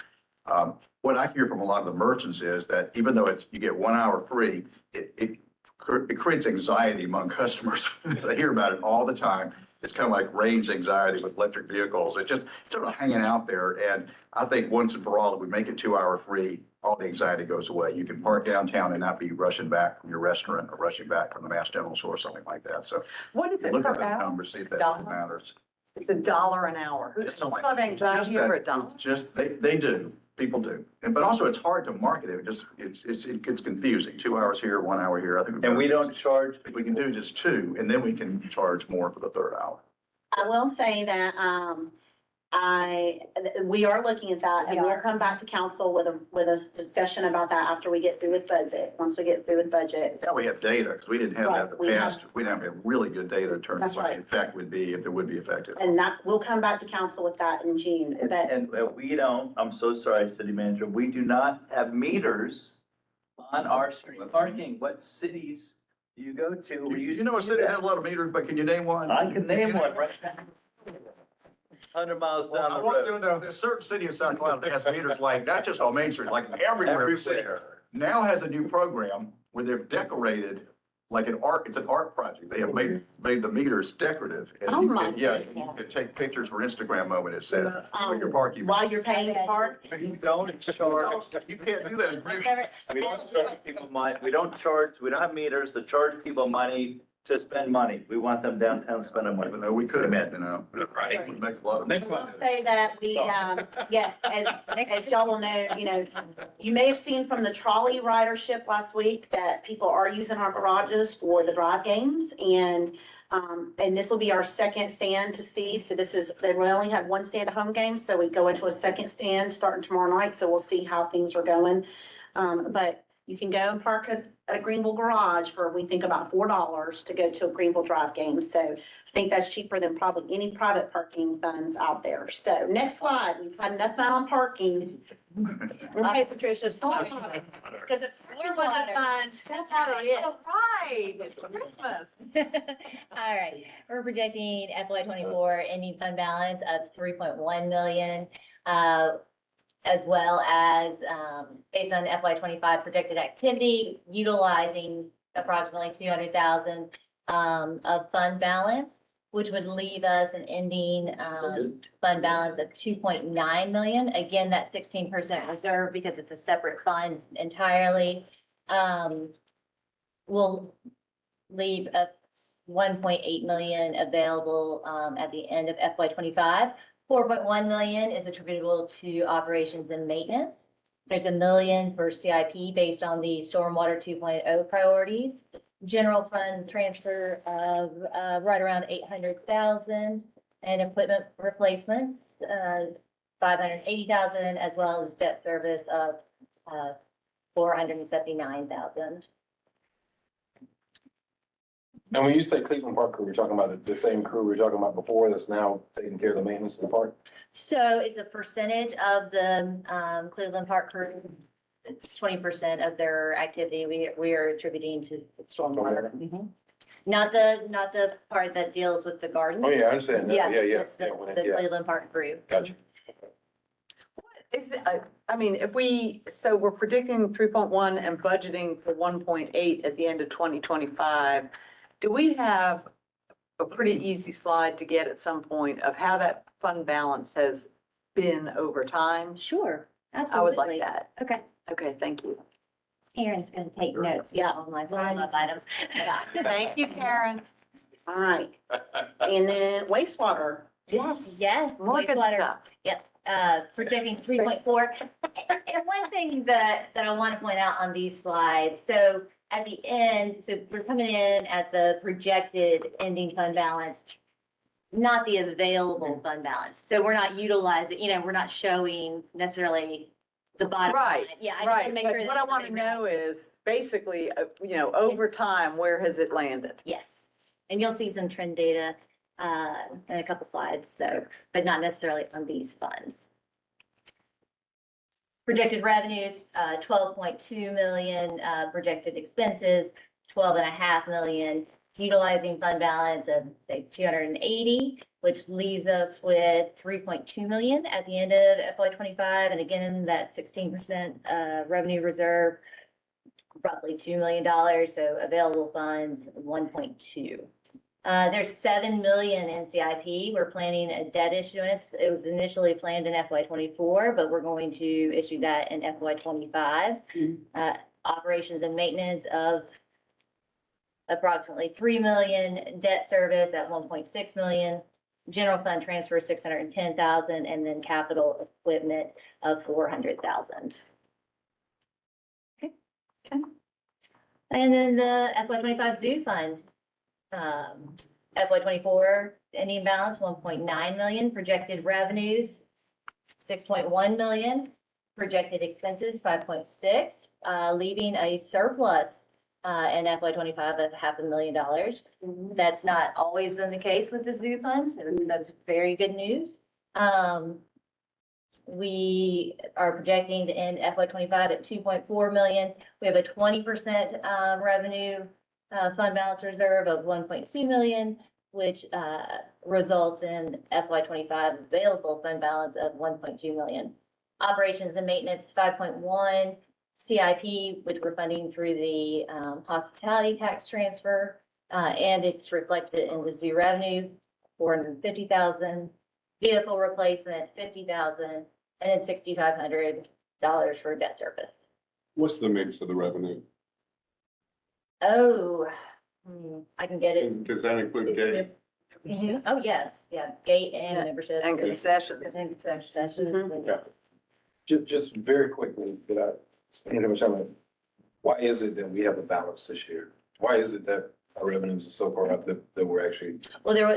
What I hear from a lot of the merchants is that even though you get 1 hour free, it creates anxiety among customers. They hear about it all the time. It's kind of like range anxiety with electric vehicles. It's sort of hanging out there. And I think once and for all, if we make it 2 hour free, all the anxiety goes away. You can park downtown and not be rushing back from your restaurant or rushing back from the Mass General store or something like that. So What is it look per at that hour? number, see if that Dollar? matters. It's $1 an hour. Who It's doesn't something have like- anxiety over $1? Just, they do, people do. But also it's hard to market it. It gets confusing. 2 hours here, 1 hour here. I think. And we don't charge. We can do just 2 and then we can charge more for the third hour. I will say that, we are looking at that and We we'll are. come back to council with a discussion about that after we get through with budget, once we get through with budget. Now we have data, because we didn't have that in Right, we the have- past. We don't have really good data in terms That's of what the right. effect would be, if there would be effective. And that, we'll come back to council with that in June, but And we don't, I'm so sorry, city manager, we do not have meters on our street parking. What cities do you go to? where You know, a city has a lot of meters, but can you name one? I can name one right now. 100 miles down the I want road. to know, there's a certain city in South Carolina that has meters like, not just on Main Street, like everywhere in the city. Now has a new program where they've decorated like it's an art project. They have made the meters decorative. And Oh you my can- Yeah, goodness. you can take pictures for Instagram moment, it said, for your parking. while you're paying to park, We don't charge, You can't do that in Greenville. we don't charge people money, we don't have meters to charge people money to spend money. We want them downtown spending money. Even though we could, Amen. you know. Right. Would make a lot of. Next I will say that we, yes, as y'all will know, you may have seen from the trolley ridership last week that people are using our garages for the drive games. And And this will be our second stand to see. So we only had one stand at home game, so we go into a second stand starting tomorrow night. So we'll see how things are going. But you can go and park at a Greenville garage for, we think about $4 to go to a Greenville Drive game. So I think that's cheaper than probably any private parking funds out there. So next slide, we've had enough fun on parking. Okay, Patricia, stop. Because it's, where was it fun? That's how it is. All right, it's Christmas. All right, we're projecting FY '24 ending fund balance of 3.1 million, as well as, based on FY '25 projected activity, utilizing approximately 200,000 of fund balance, which would leave us an ending fund balance of 2.9 million. Again, that 16% reserve, because it's a separate fund entirely, will leave a 1.8 million available at the end of FY '25. 4.1 million is attributable to operations and maintenance. There's $1 million for CIP based on the Stormwater 2.0 priorities. General fund transfer of right around 800,000, and equipment replacements 580,000, as well as debt service of 479,000. And when you say Cleveland Park crew, we're talking about the same crew we were talking about before that's now taking care of the maintenance of the park? So it's a percentage of the Cleveland Park crew. It's 20% of their activity we are attributing to stormwater. Mhm. Not the part that deals with the garden. Oh, yeah, I understand that. Yeah, yeah. Just the Yeah. Cleveland Park crew. Gotcha. Is, I mean, so we're predicting 3.1 and budgeting for 1.8 at the end of 2025. Do we have a pretty easy slide to get at some point of how that fund balance has been over time? Sure, I absolutely. would like that. Okay, Okay, thank you. Karen's gonna take notes, on my follow-up items. Thank you, Karen. All right. And then wastewater. Yes. Yes, More good wastewater. stuff. Projecting 3.4. And one thing that I want to point out on these slides, so at the end, so we're coming in at the projected ending fund balance, not the available fund balance. So we're not utilizing, we're not showing necessarily the bottom line. Right, Yeah, I just want Right, to make but sure. what that I want to everybody know realizes. is basically, over time, where has it landed? Yes, and you'll see some trend data in a couple slides, so, but not necessarily on these funds. Projected revenues, 12.2 million, projected expenses, 12.5 million, utilizing fund balance of, say, 280, which leaves us with 3.2 million at the end of FY '25. And again, that 16% revenue reserve, roughly $2 million, so available funds, 1.2. There's 7 million in CIP. We're planning a debt issuance. It was initially planned in FY '24, but we're going to issue that in FY '25. Operations and maintenance of approximately 3 million, debt service at 1.6 million, general fund transfer 610,000, and then capital equipment of 400,000. Okay. And then the FY '25 zoo fund. FY '24 ending balance 1.9 million, projected revenues 6.1 million, projected expenses 5.6, leaving a surplus in FY '25 of $500,000. That's not always been the case with the zoo fund, so that's very good news. We are projecting to end FY '25 at 2.4 million. We have a 20% revenue fund balance reserve of 1.2 million, which results in FY '25 available fund balance of 1.2 million. Operations and maintenance 5.1, CIP, which we're funding through the hospitality tax transfer, and it's reflected in the zoo revenue, 450,000, vehicle replacement 50,000, and then $6,500 for debt service. What's the mix of the revenue? Oh, I can get it. Does that include gate? Oh, yes, yeah, gate and Yeah, membership. And concessions. And concessions. Yeah. Just very quickly, without spending too much time on it, why is it that we have a balance this year? Why is it that our revenues are so far up that we're actually, Well, there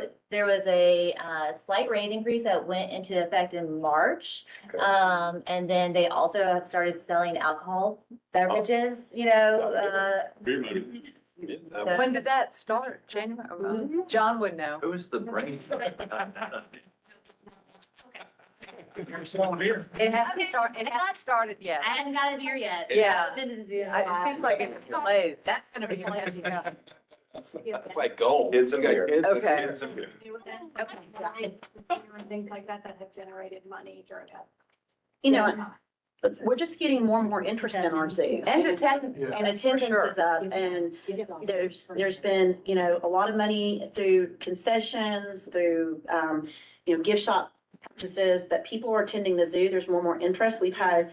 was a slight rate increase that went into effect in March. Okay. And then they also have started selling alcohol beverages, you know, When did that start? January? John would know. Who's the brain? It hasn't started yet. I haven't got it here yet. Yeah. Been to the zoo. It seems like it's delayed. That's gonna be when you go. it's like gold. Kids in beer. Okay. Kids in beer. Things like that have generated money during that. You know, we're just getting more and more interest in our zoo. And attendance. And attendance sure. is up, and there's been, you know, a lot of money through concessions, through, you know, gift shop purchases, but people are attending the zoo. There's more and more interest. We've had,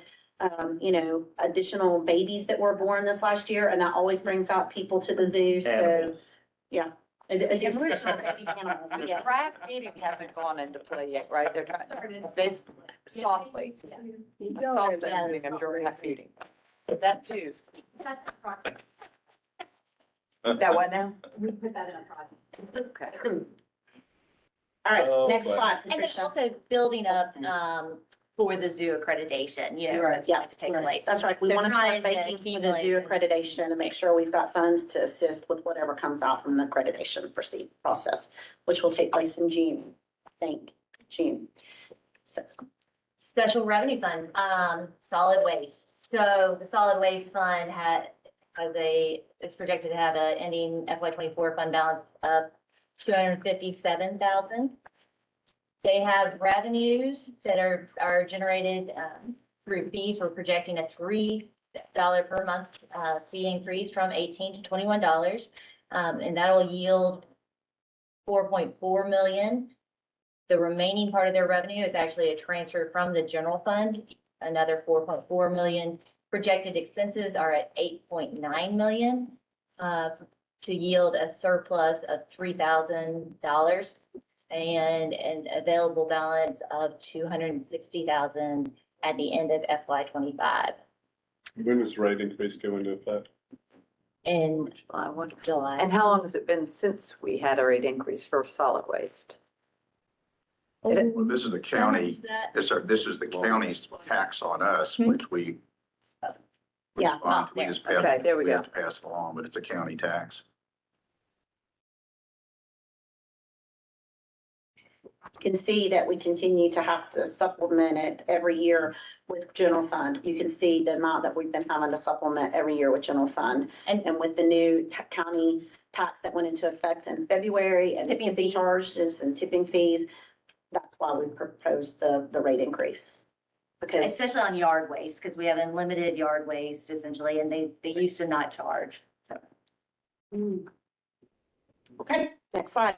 you know, additional babies that were born this last year, and that always brings out people to the zoo, so, Animals. yeah. Additional baby animals, The yeah. craft meeting hasn't gone into play yet, right? They're trying, they softly, a soft opening of draft meeting. That too. That what now? We put that in a project. Okay. All right, Oh, next but- slide, And then Patricia. also building up, for the zoo accreditation, you know, that's Yeah, going to take place. That's right. We So want to trying start to banking for the zoo accumulate- accreditation and make sure we've got funds to assist with whatever comes out from the accreditation process, which will take place in June, I think, June. So, Special revenue fund, solid waste. So the solid waste fund is projected to have a ending FY '24 fund balance of 257,000. They have revenues that are generated, through fees. We're projecting a $3 per month, fee increase from $18 to $21. And that'll yield 4.4 million. The remaining part of their revenue is actually a transfer from the general fund, another 4.4 million. Projected expenses are at 8.9 million, to yield a surplus of $3,000 and an available balance of 260,000 at the end of FY '25 When does rate increase go into effect? in I wonder- July. And how long has it been since we had a rate increase for solid waste? Well, this is the county, That- this is the county's tax on us, which we. Yeah. respond to. We just pass, Okay, there we we have go. to pass it along, but it's a county tax. you can see that we continue to have to supplement it every year with general fund. You can see the amount that we've been having to supplement every year with general fund. And- And with the new county tax that went into effect in February and the Tipping tipping fees. charges and tipping fees, that's why we proposed the rate increase. Because, Especially on yard waste, because we have unlimited yard waste essentially, and they used to not charge. okay, next slide.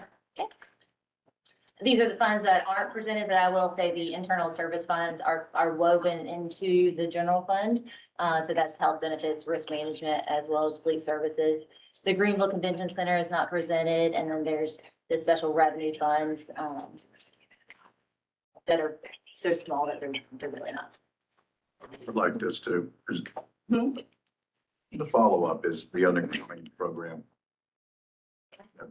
These are the funds that aren't presented, but I will say the internal service funds are woven into the general fund. So that's health benefits, risk management, as well as police services. The Greenville Convention Center is not presented, and then there's the special revenue funds, that are so small that they're really not. I'd like this too. The follow-up is the undergrounding program.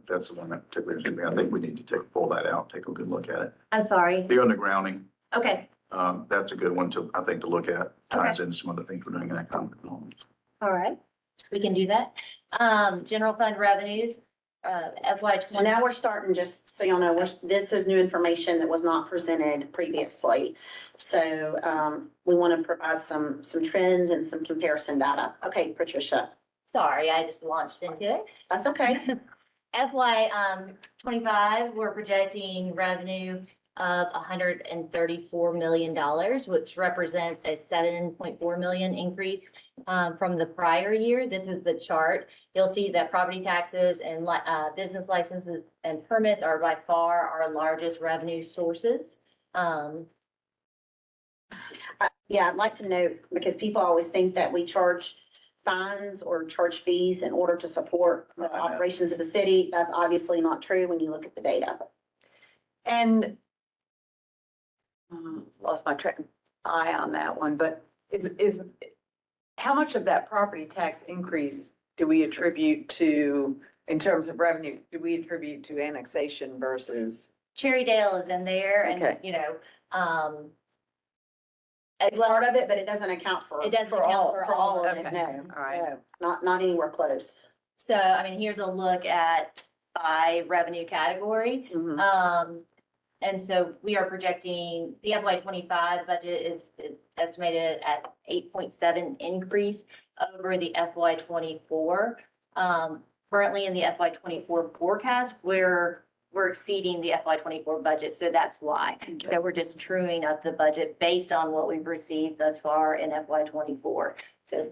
That's the one that particularly interests me. I think we need to pull that out, take a good look at it. I'm sorry. The undergrounding, Okay, that's a good one to, I think, to look at. Ties into some other things we're doing in that kind of. all right. We can do that. General fund revenues, FY So now we're starting, just so y'all know, this is new information that was not presented previously. So, we want to provide some trends and some comparison data. Okay, Patricia, Sorry, I just launched into it. that's okay. FY '25, we're projecting revenue of $134 million, which represents a 7.4 million increase from the prior year. This is the chart. You'll see that property taxes and business licenses and permits are by far our largest revenue sources. Yeah, I'd like to note, because people always think that we charge fines or charge fees in order to support the operations of the city. That's obviously not true when you look at the data. And lost my eye on that one, but how much of that property tax increase do we attribute to In terms of revenue, do we attribute to annexation versus? Cherrydale is in there Okay. and, you know, as It's well, part of it, but it doesn't account for. It doesn't for account all for For all all of of it. it, Okay. no, All right. no, not anywhere close. so, I mean, here's a look at by revenue category. And so we are projecting, the FY twenty-five budget is estimated at 8.7 increase over the FY twenty-four. Currently in the FY twenty-four forecast, we're exceeding the FY twenty-four budget, so that's why. So we're just truing up the budget based on what we've received thus far in FY twenty-four. So,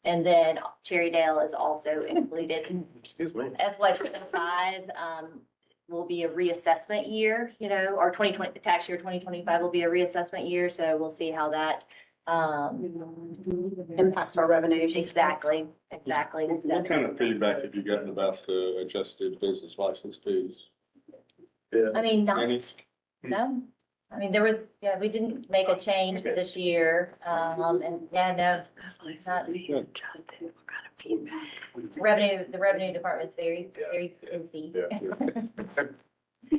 and then Cherrydale is also included. Excuse me. FY twenty-five, will be a reassessment year, you know, or 2020, the tax year 2025 will be a reassessment year, so we'll see how that, Impacts our revenues. exactly. What kind of feedback have you gotten about the adjusted business license fees? I mean, Any? no, I mean, there was, yeah, we didn't make a change this year, and yeah, no, it's not. The revenue department's very busy.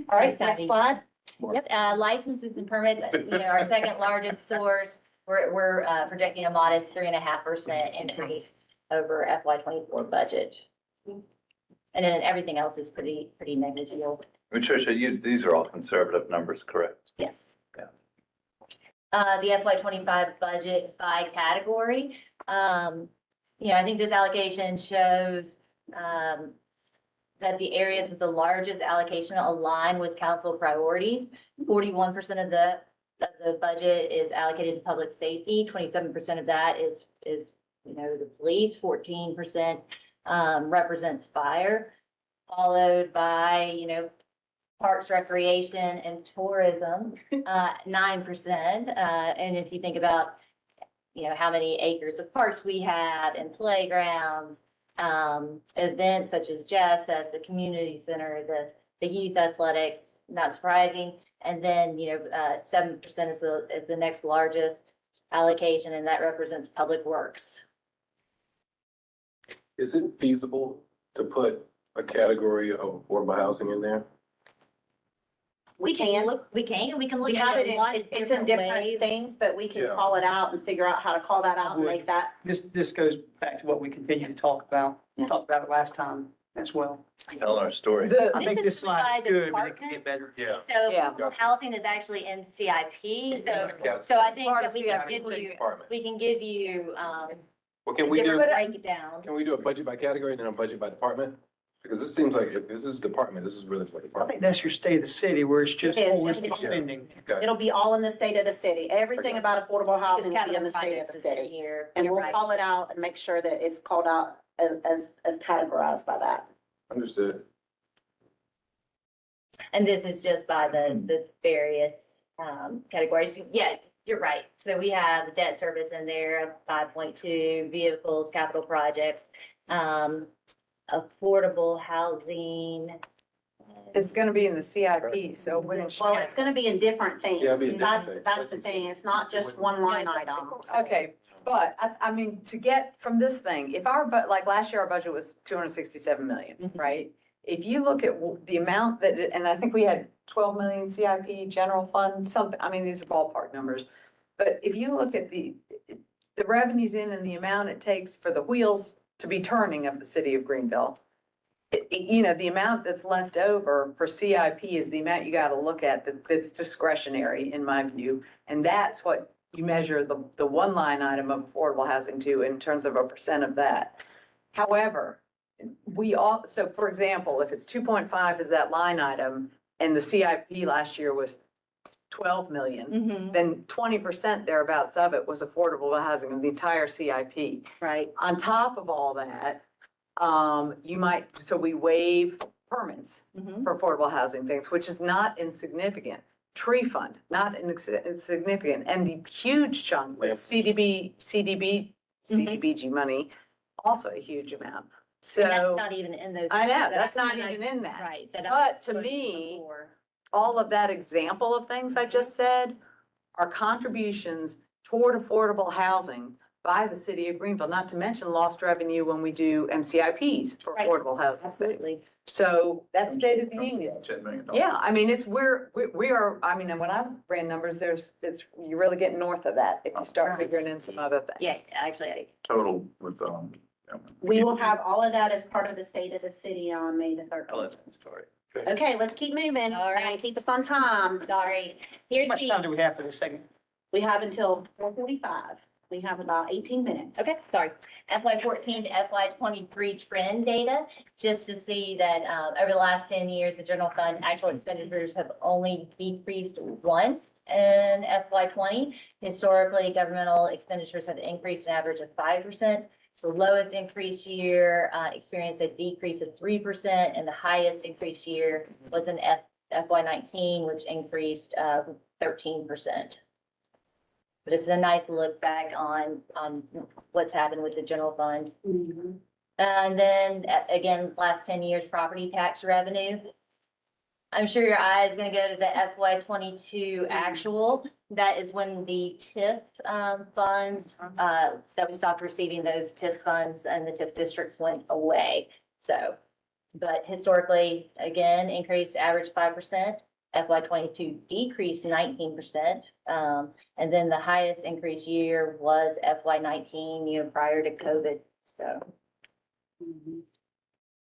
All right, next slide. Yep, licenses and permits, you know, our second largest source, we're projecting a modest 3.5% increase over FY twenty-four budget. And then everything else is pretty negligible. Tricia, these are all conservative numbers, correct? Yes. Yeah. The FY twenty-five budget by category, you know, I think this allocation shows, that the areas with the largest allocation align with council priorities. 41% of the budget is allocated to public safety, 27% of that is, you know, the police, 14%, represents fire, followed by, you know, parks, recreation, and tourism, 9%. And if you think about, you know, how many acres of parks we have and playgrounds, events such as Jazz Fest, the community center, the youth athletics, not surprising. And then, you know, 7% is the next largest allocation, and that represents public works. Is it feasible to put a category of affordable housing in there? We can. We can We look have at it it a lot in, of it's in different different ways. things, but we can Yeah. call it out and figure out how to call that out and make that. This goes back to what we continue to talk about. We talked about it last time as well. Tell our story. I think This this is slide by is the good, but it department. could get better. Yeah. So Yeah. affordable housing is actually in CIP, Yeah. so I think Part that of we can CIP. give you, Department. Well, can we do, different breakdown. can we do a budget by category and then a budget by department? Because this seems like, if this is department, this is really like I department. think that's your state of the city where it's just It is. holistic spending. Okay. It'll be all in the state of the city. Everything about affordable housing will be in the state of the city. Here, And you're we'll right. call it out and make sure that it's called out as categorized by that. Understood. And this is just by the various, categories. Yeah, you're right. So we have debt service in there, 5.2, vehicles, capital projects, affordable housing. It's gonna be in the CIP, so when it's. Well, it's gonna be in different things. Yeah, it'll be in different That's, things. that's the thing. It's not just one line item. Okay, but I mean, to get from this thing, if like last year, our budget was 267 million, Mhm. right? If you look at the amount that, and I think we had 12 million CIP general fund, something, I mean, these are ballpark numbers. But if you look at the revenues in and the amount it takes for the wheels to be turning of the city of Greenville, you know, the amount that's left over for CIP is the amount you gotta look at that's discretionary, in my view. And that's what you measure the one line item of affordable housing to in terms of a percent of that. However, so for example, if it's 2.5 is that line item and the CIP last year was 12 million, Mhm, then 20% thereabouts of it was affordable housing of the entire CIP. right. On top of all that, so we waive permits Mhm. for affordable housing things, which is not insignificant. Tree fund, not insignificant, and the huge chunk with CDBG money, also a huge amount. And that's So not even in those. I know, numbers that that's not that even in that. Right. that I But was to quoting me, before. all of that example of things I just said are contributions toward affordable housing by the city of Greenville, not to mention lost revenue when we do MCIPs for Right. affordable housing. Absolutely. So that's state of the union. $10 million. Yeah, I mean, it's, we are, I mean, and when I ran numbers, you're really getting north of that if you start figuring in some other things. Yeah, actually, Total with, We will have all of that as part of the state of the city on May the 13th. Story. Okay, let's keep moving. All right. Keep us on time. sorry. How Here's much time the, do we have for this segment? We have until 4:45. We have about 18 minutes. okay, sorry. FY 14 to FY 23 trend data, just to see that, over the last 10 years, the general fund actual expenditures have only decreased once in FY 20. Historically, governmental expenditures have increased an average of 5%. The lowest increased year experienced a decrease of 3%, and the highest increased year was in FY 19, which increased 13%. But it's a nice look back on what's happened with the general fund. And then, again, last 10 years, property tax revenue. I'm sure your eye is gonna go to the FY 22 actual. That is when the TIF funds, that we stopped receiving those TIF funds and the TIF districts went away. So, but historically, again, increased average 5%. FY 22 decreased 19%. And then the highest increase year was FY 19, prior to COVID. So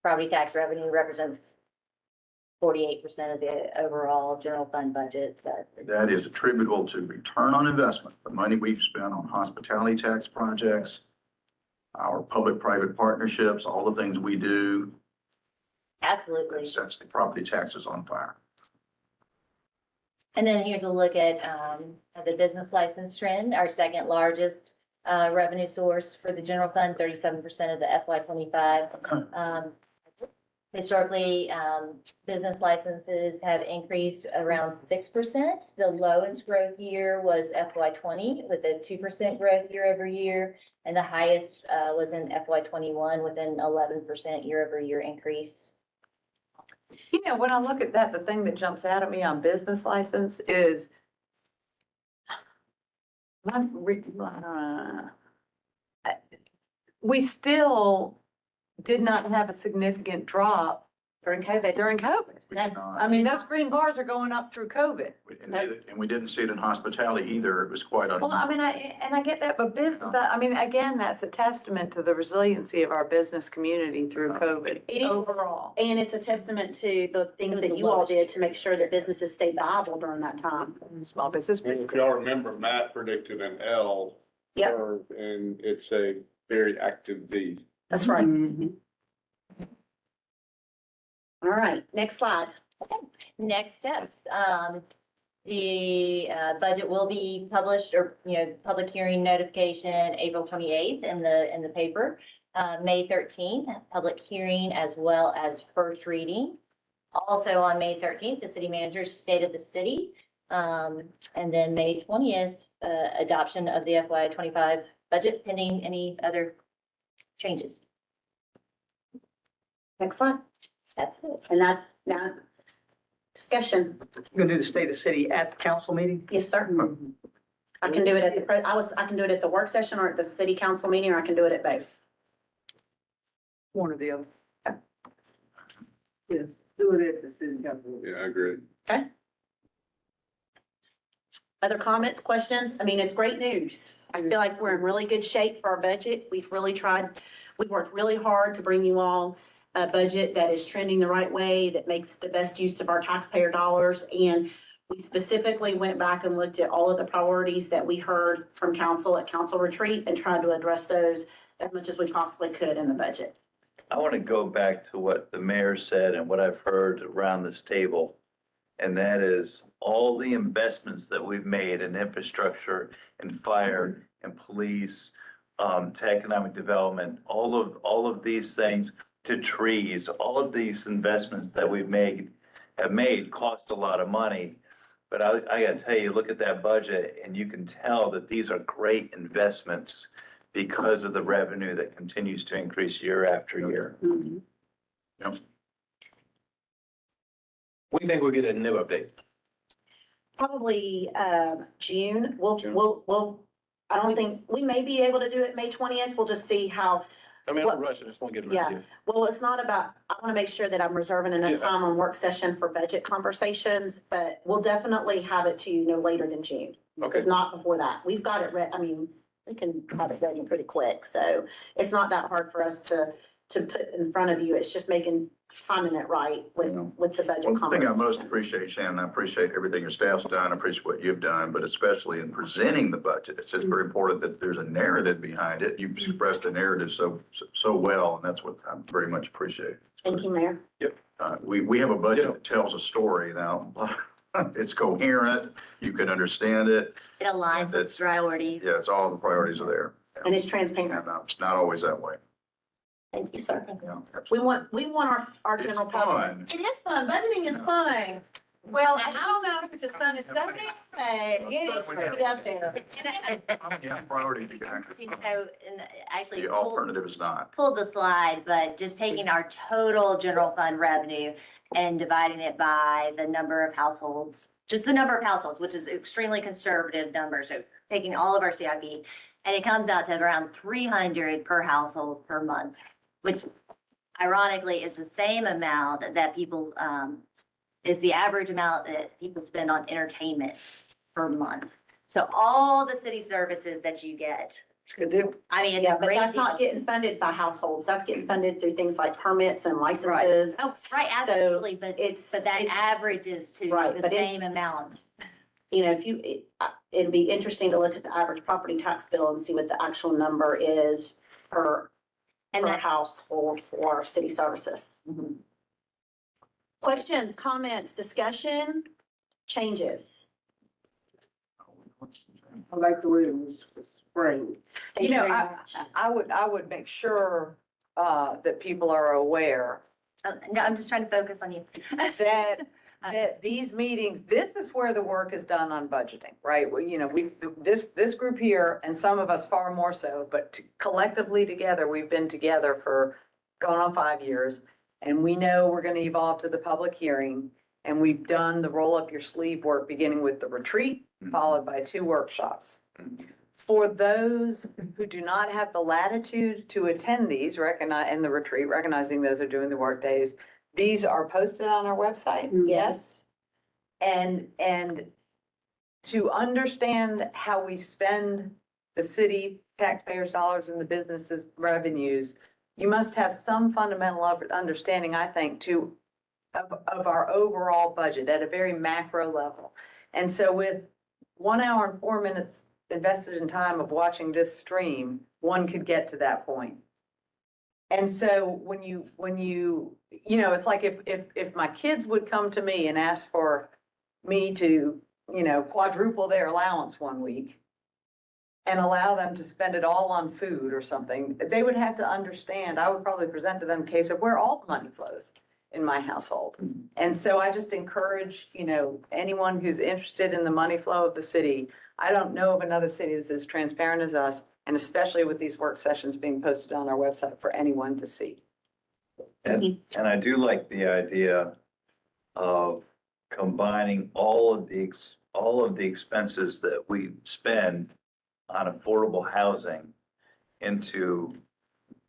property tax revenue represents 48% of the overall general fund budget. So that is attributable to return on investment, the money we've spent on hospitality tax projects, our public-private partnerships, all the things we do absolutely. that sets the property taxes on fire. And then here's a look at the business license trend, our second largest revenue source for the general fund, 37% of the FY 25. Historically, business licenses have increased around 6%. The lowest growth year was FY 20 with a 2% growth year over year. And the highest was in FY 21 with an 11% year over year increase. You know, when I look at that, the thing that jumps out at me on business license is we still did not have a significant drop During COVID. during COVID. I mean, those green bars are going up through COVID. And we didn't see it in hospitality either. It was quite Well, I unusual. mean, I get that, but I mean, again, that's a testament to the resiliency of our business community through COVID It is. overall. And it's a testament to the things that you all did to make sure that businesses stayed viable during that time. Small business. If y'all remember, Matt predicted an L Yep. curve, and it's a very active V. That's right. Mhm. All right, next slide. Next steps, the budget will be published or, public hearing notification April 28th in the paper. May 13th, public hearing as well as first reading. Also on May 13th, the city manager's state of the city. And then May 20th, adoption of the FY 25 budget pending any other changes. Next slide. That's it. And that's now discussion. You're gonna do the state of the city at the council meeting? Yes, sir. I can do it at I can do it at the work session or at the city council meeting, or I can do it at both. One or the other. Yes, do it at the city council. Yeah, I agree. Other comments, questions? I mean, it's great news. I feel like we're in really good shape for our budget. We've worked really hard to bring you all a budget that is trending the right way, that makes the best use of our taxpayer dollars. And we specifically went back and looked at all of the priorities that we heard from council at council retreat and tried to address those as much as we possibly could in the budget. I want to go back to what the mayor said and what I've heard around this table. And that is all the investments that we've made in infrastructure and fire and police, to economic development, all of these things, to trees, all of these investments that have made cost a lot of money. But I gotta tell you, look at that budget and you can tell that these are great investments because of the revenue that continues to increase year after year. Yep. What do you think we'll get a new update? Probably, June. June. We'll, I don't think, we may be able to do it May 20th. We'll just see how, I mean, I'm rushing, I just want to get it ready. well, it's not about, I want to make sure that I'm reserving enough Yeah. time on work session for budget conversations, but we'll definitely have it to you no later than June. Okay, If not before that. We've got it I mean, we can have it ready pretty quick, so it's not that hard for us to put in front of you. It's just timing it right with the budget One thing I most conversation. appreciate, Shannon, I appreciate everything your staff's done, I appreciate what you've done, but especially in presenting the budget. It's just very important that there's a narrative behind it. You've expressed the narrative so well, and that's what I very much appreciate. Thank you, Mayor. We have a budget that tells a story now. It's coherent, you can understand it. It aligns with That's- priorities. Yeah, it's all the priorities are there. And it's transparent. And it's not always that way. Thank you, sir. Yeah, We absolutely. want our It's general public. fun. It is fun. Budgeting is fun. Well, and I don't know if it's as fun as Saturday, but it is pretty up there. Yeah, priority to get. So, and actually The alternative is not. pulled the slide, but just taking our total general fund revenue and dividing it by the number of households, just the number of households, which is extremely conservative number. So taking all of our CIP, and it comes out to around 300 per household per month, which ironically is the same amount that people, is the average amount that people spend on entertainment per month. So all the city services that you get, Good deal. I mean, it's Yeah, a but great that's not deal. getting funded by households. That's getting funded through things like permits and licenses. Oh, right, So absolutely, but that it's- averages to Right, the but same it's- amount. You know, it'd be interesting to look at the average property tax bill and see what the actual number is per And that, household for city services. Questions, comments, discussion, changes? I like the way it was framed. Thank You know, very much. I would make sure, that people are aware no, I'm just trying to focus on you. that these meetings, this is where the work is done on budgeting, right? Well, you know, this group here, and some of us far more so, but collectively together, we've been together for going on 5 years. And we know we're gonna evolve to the public hearing, and we've done the roll up your sleeve work, beginning with the retreat, followed by 2 workshops. For those who do not have the latitude to attend these, and the retreat, recognizing those are doing the work days, these are posted on our website, yes? And to understand how we spend the city taxpayers' dollars and the businesses' revenues, you must have some fundamental understanding, I think, of our overall budget at a very macro level. And so with 1 hour and 4 minutes invested in time of watching this stream, one could get to that point. And so when you know, it's like if my kids would come to me and ask for me to, quadruple their allowance 1 week and allow them to spend it all on food or something, they would have to understand, I would probably present to them a case of where all the money flows in my household. And so I just encourage, anyone who's interested in the money flow of the city. I don't know of another city that's as transparent as us, and especially with these work sessions being posted on our website for anyone to see. And I do like the idea of combining all of the expenses that we spend on affordable housing into,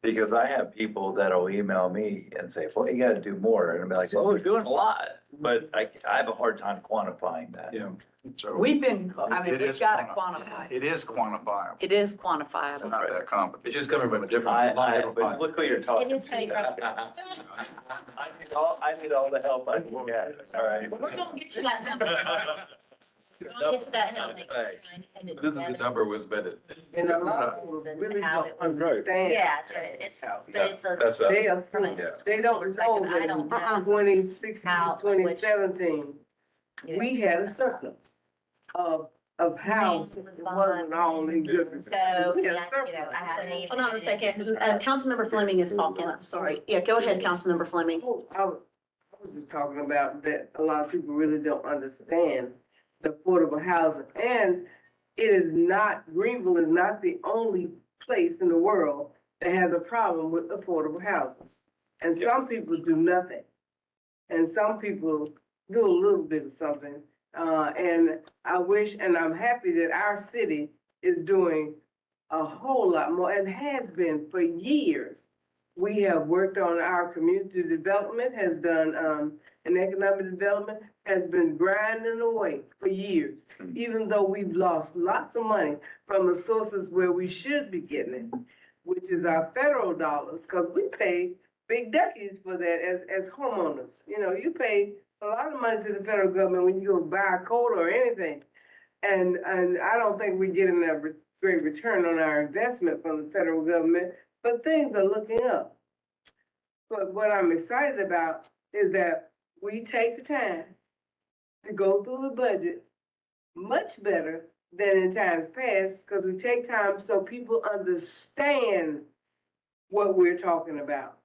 because I have people that'll email me and say, well, you gotta do more. And I'll be like, well, we're doing a lot, but I have a hard time quantifying that. Yeah. So We've been, It we've is got to quanti- quantify. it is quantifiable. It is It's quantifiable. not that complicated. It's just coming from a different. But look who you're talking It is coming from- to. I need all the help I can get, all right? We're gonna get you that number. We're gonna get you that number. This is the number was better. And a lot of people And really how don't it was- understand. Yeah, it's a, That's, They from assume, a- they don't know perspective, I that don't in know 2016, how- 2017, you know, we had a surplus of how it wasn't all in good. So, We yeah, had a surplus. I haven't. Hold on a second. Councilmember Fleming is talking. I'm sorry. Yeah, go ahead, Councilmember Fleming. Oh, I was just talking about that a lot of people really don't understand the affordable housing. And it is not, Greenville is not the only place in the world that has a problem with affordable housing. And some people do nothing. And some people do a little bit of something. And I wish, and I'm happy that our city is doing a whole lot more and has been for years. We have worked on our community development, has done, and economic development, has been grinding away for years. Even though we've lost lots of money from the sources where we should be getting it, which is our federal dollars, because we pay big duckies for that as homeowners. You know, you pay a lot of money to the federal government when you go buy a coat or anything. And I don't think we're getting a great return on our investment from the federal government, but things are looking up. But what I'm excited about is that we take the time to go through the budget much better than in times past, because we take time so people understand what we're talking about.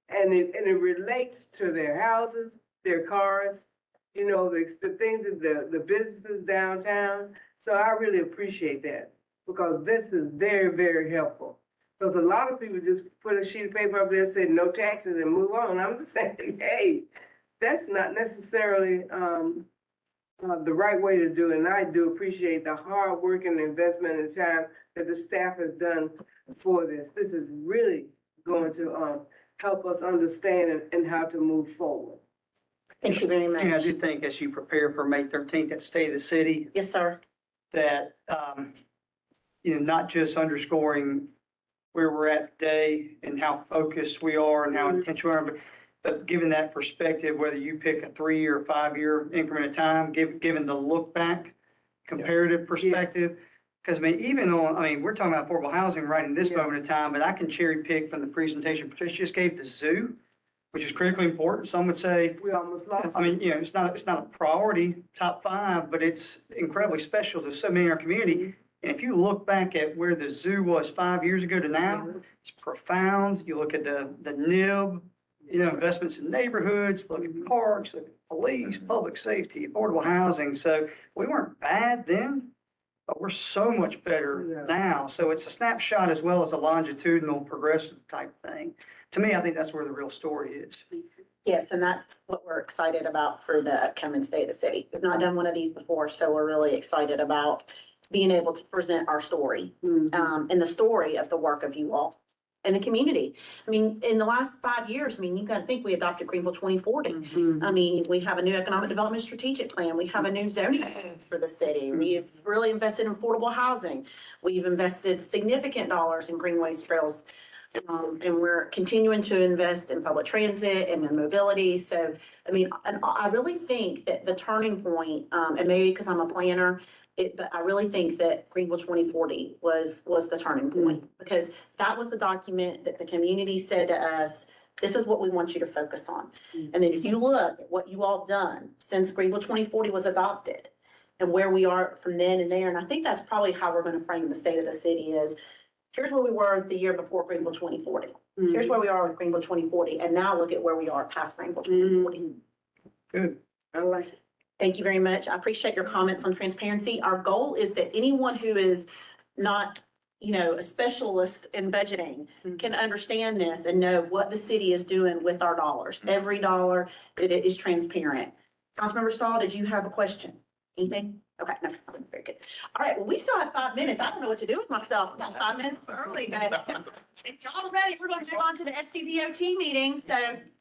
And it relates to their houses, their cars, you know, the things that the businesses downtown. So I really appreciate that, because this is very, very helpful. Because a lot of people just put a sheet of paper up there and say no taxes and move on. I'm just saying, hey, that's not necessarily the right way to do it. And I do appreciate the hard work and the investment and time that the staff has done for this. This is really going to help us understand and how to move forward. Thank you very And I much. do think as you prepare for May 13th at State of the City, Yes, sir. that, not just underscoring where we're at today and how focused we are and how intentional we are, but given that perspective, whether you pick a 3-year or 5-year increment of time, given the look back comparative perspective. Because we're talking about affordable housing right in this moment of time, but I can cherry pick from the presentation Patricia just gave, the zoo, which is critically important. Some would say, We almost lost. it's not a priority, top 5, but it's incredibly special to so many in our community. And if you look back at where the zoo was 5 years ago to now, it's profound. You look at the NIB, investments in neighborhoods, look at parks, look at police, public safety, affordable housing. So we weren't bad then, but we're so much better now. So it's a snapshot as well as a longitudinal progressive type thing. To me, I think that's where the real story is. Yes, and that's what we're excited about for the upcoming State of the City. We've not done one of these before, so we're really excited about being able to present our story, and the story of the work of you all and the community. I mean, in the last 5 years, you got to think we adopted Greenville 2040. I mean, we have a new economic development strategic plan. We have a new zoning code for the city. We've really invested in affordable housing. We've invested significant dollars in greenways, trails, and we're continuing to invest in public transit and in mobility. So, and I really think that the turning point, and maybe because I'm a planner, but I really think that Greenville 2040 was the turning point, because that was the document that the community said to us, this is what we want you to focus on. And then if you look at what you all have done since Greenville 2040 was adopted and where we are from then and there, and I think that's probably how we're going to frame the state of the city is, here's where we were the year before Greenville 2040. Here's where we are with Greenville 2040. And now look at where we are past Greenville 2040. Good. I like it. Thank you very much. I appreciate your comments on transparency. Our goal is that anyone who is not, a specialist in budgeting can understand this and know what the city is doing with our dollars. Every dollar, it is transparent. Councilmember Stahl, did you have a question? Anything? Okay, no, very good. All right, well, we still have 5 minutes. I don't know what to do with myself. We got 5 minutes early, but if y'all are ready, we're going to move on to the SCDOT meeting. So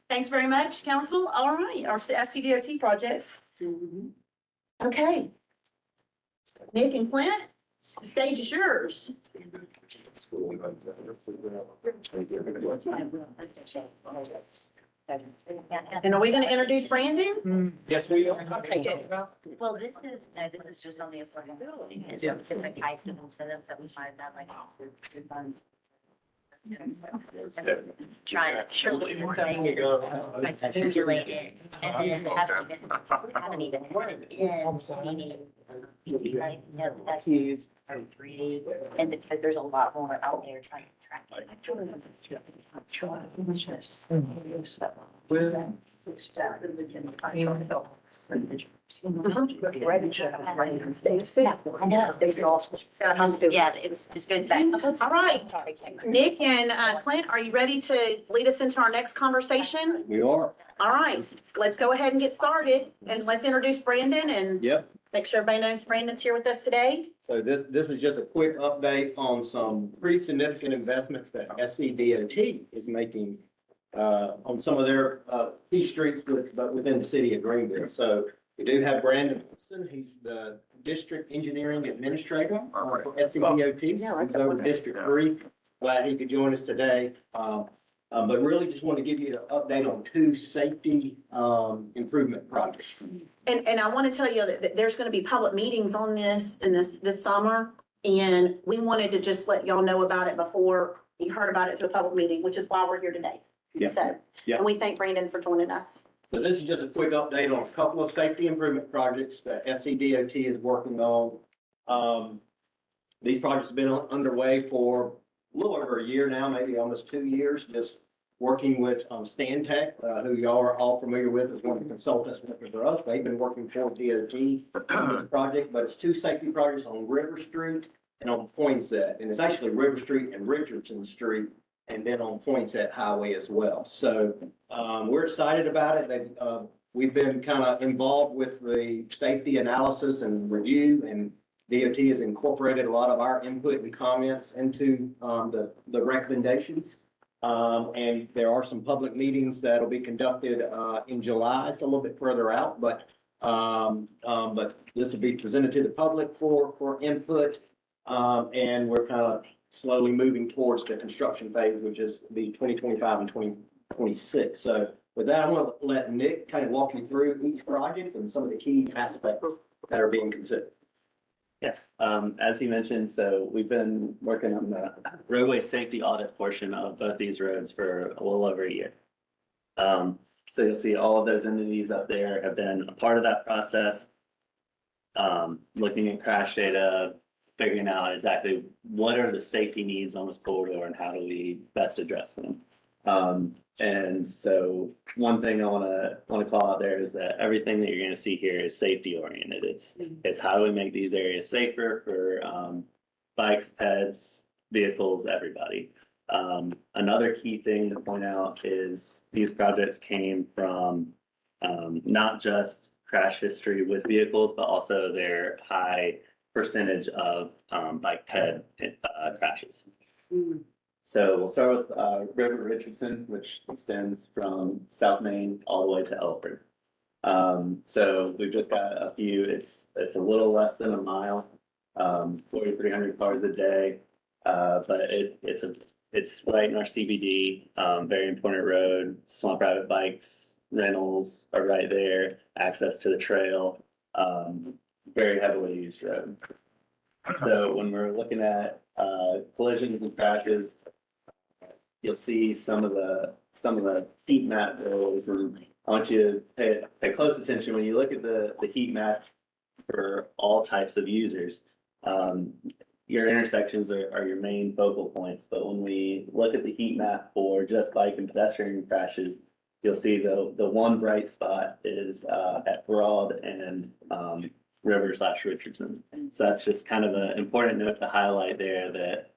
thanks very much, council. All right, our SCDOT projects. Okay. Nick and Clint, the stage is yours. And are we going to introduce Brandon? Yes, we are. Okay, good. Well, this is just on the affordability. It's Yeah. different types of incentives that we find that like. Trying to accumulate it and then haven't even put it in, meaning, right, that's 3, and because there's a lot more out there trying to track. I know. Yeah, it's good. All right. Nick and Clint, are you ready to lead us into our next conversation? We are. All right, let's go ahead and get started and let's introduce Brandon and Yep. make sure everybody knows Brandon's here with us today. So this is just a quick update on some pretty significant investments that SCDOT is making on some of their key streets, but within the city of Greenville. So we do have Brandon Wilson. He's the District Engineering Administrator for SCDOT. He's over District 3. Glad he could join us today. But really just want to give you an update on 2 safety improvement projects. And I want to tell you that there's going to be public meetings on this in this summer. And we wanted to just let y'all know about it before you heard about it through a public meeting, which is why we're here today. Yeah. So, Yeah. and we thank Brandon for joining us. So this is just a quick update on a couple of safety improvement projects that SCDOT is working on. These projects have been underway for a little over a year now, maybe almost 2 years, just working with Stantec, who y'all are all familiar with as one of the consultants working for us. They've been working for DOT on this project, but it's 2 safety projects on River Street and on Poinsett. And it's actually River Street and Richardson Street, and then on Poinsett Highway as well. So we're excited about it. We've been kind of involved with the safety analysis and review, and DOT has incorporated a lot of our input and comments into the recommendations. And there are some public meetings that'll be conducted in July. It's a little bit further out, but this will be presented to the public for input. And we're kind of slowly moving towards the construction phase, which is the 2025 and 2026. So with that, I'm going to let Nick kind of walk you through each project and some of the key aspects that are being considered. Yeah, as he mentioned, so we've been working on the roadway safety audit portion of both these roads for a little over a year. So you'll see all of those entities up there have been a part of that process. Looking at crash data, figuring out exactly what are the safety needs on this corridor and how do we best address them. And so one thing I want to call out there is that everything that you're going to see here is safety oriented. It's how do we make these areas safer for bikes, pets, vehicles, everybody. Another key thing to point out is these projects came from not just crash history with vehicles, but also their high percentage of bike ped crashes. So we'll start with River Richardson, which extends from South Main all the way to Elford. So we've just got a few, it's a little less than a mile, 4,300 cars a day. But it's right in our CBD, very important road, small private bikes, rentals are right there, access to the trail, very heavily used road. So when we're looking at collisions and crashes, you'll see some of the heat map bills, and I want you to pay close attention when you look at the heat map for all types of users. Your intersections are your main focal points, but when we look at the heat map for just bike and pedestrian crashes, you'll see the one bright spot is at Broad and River/Richardson. So that's just kind of an important note to highlight there that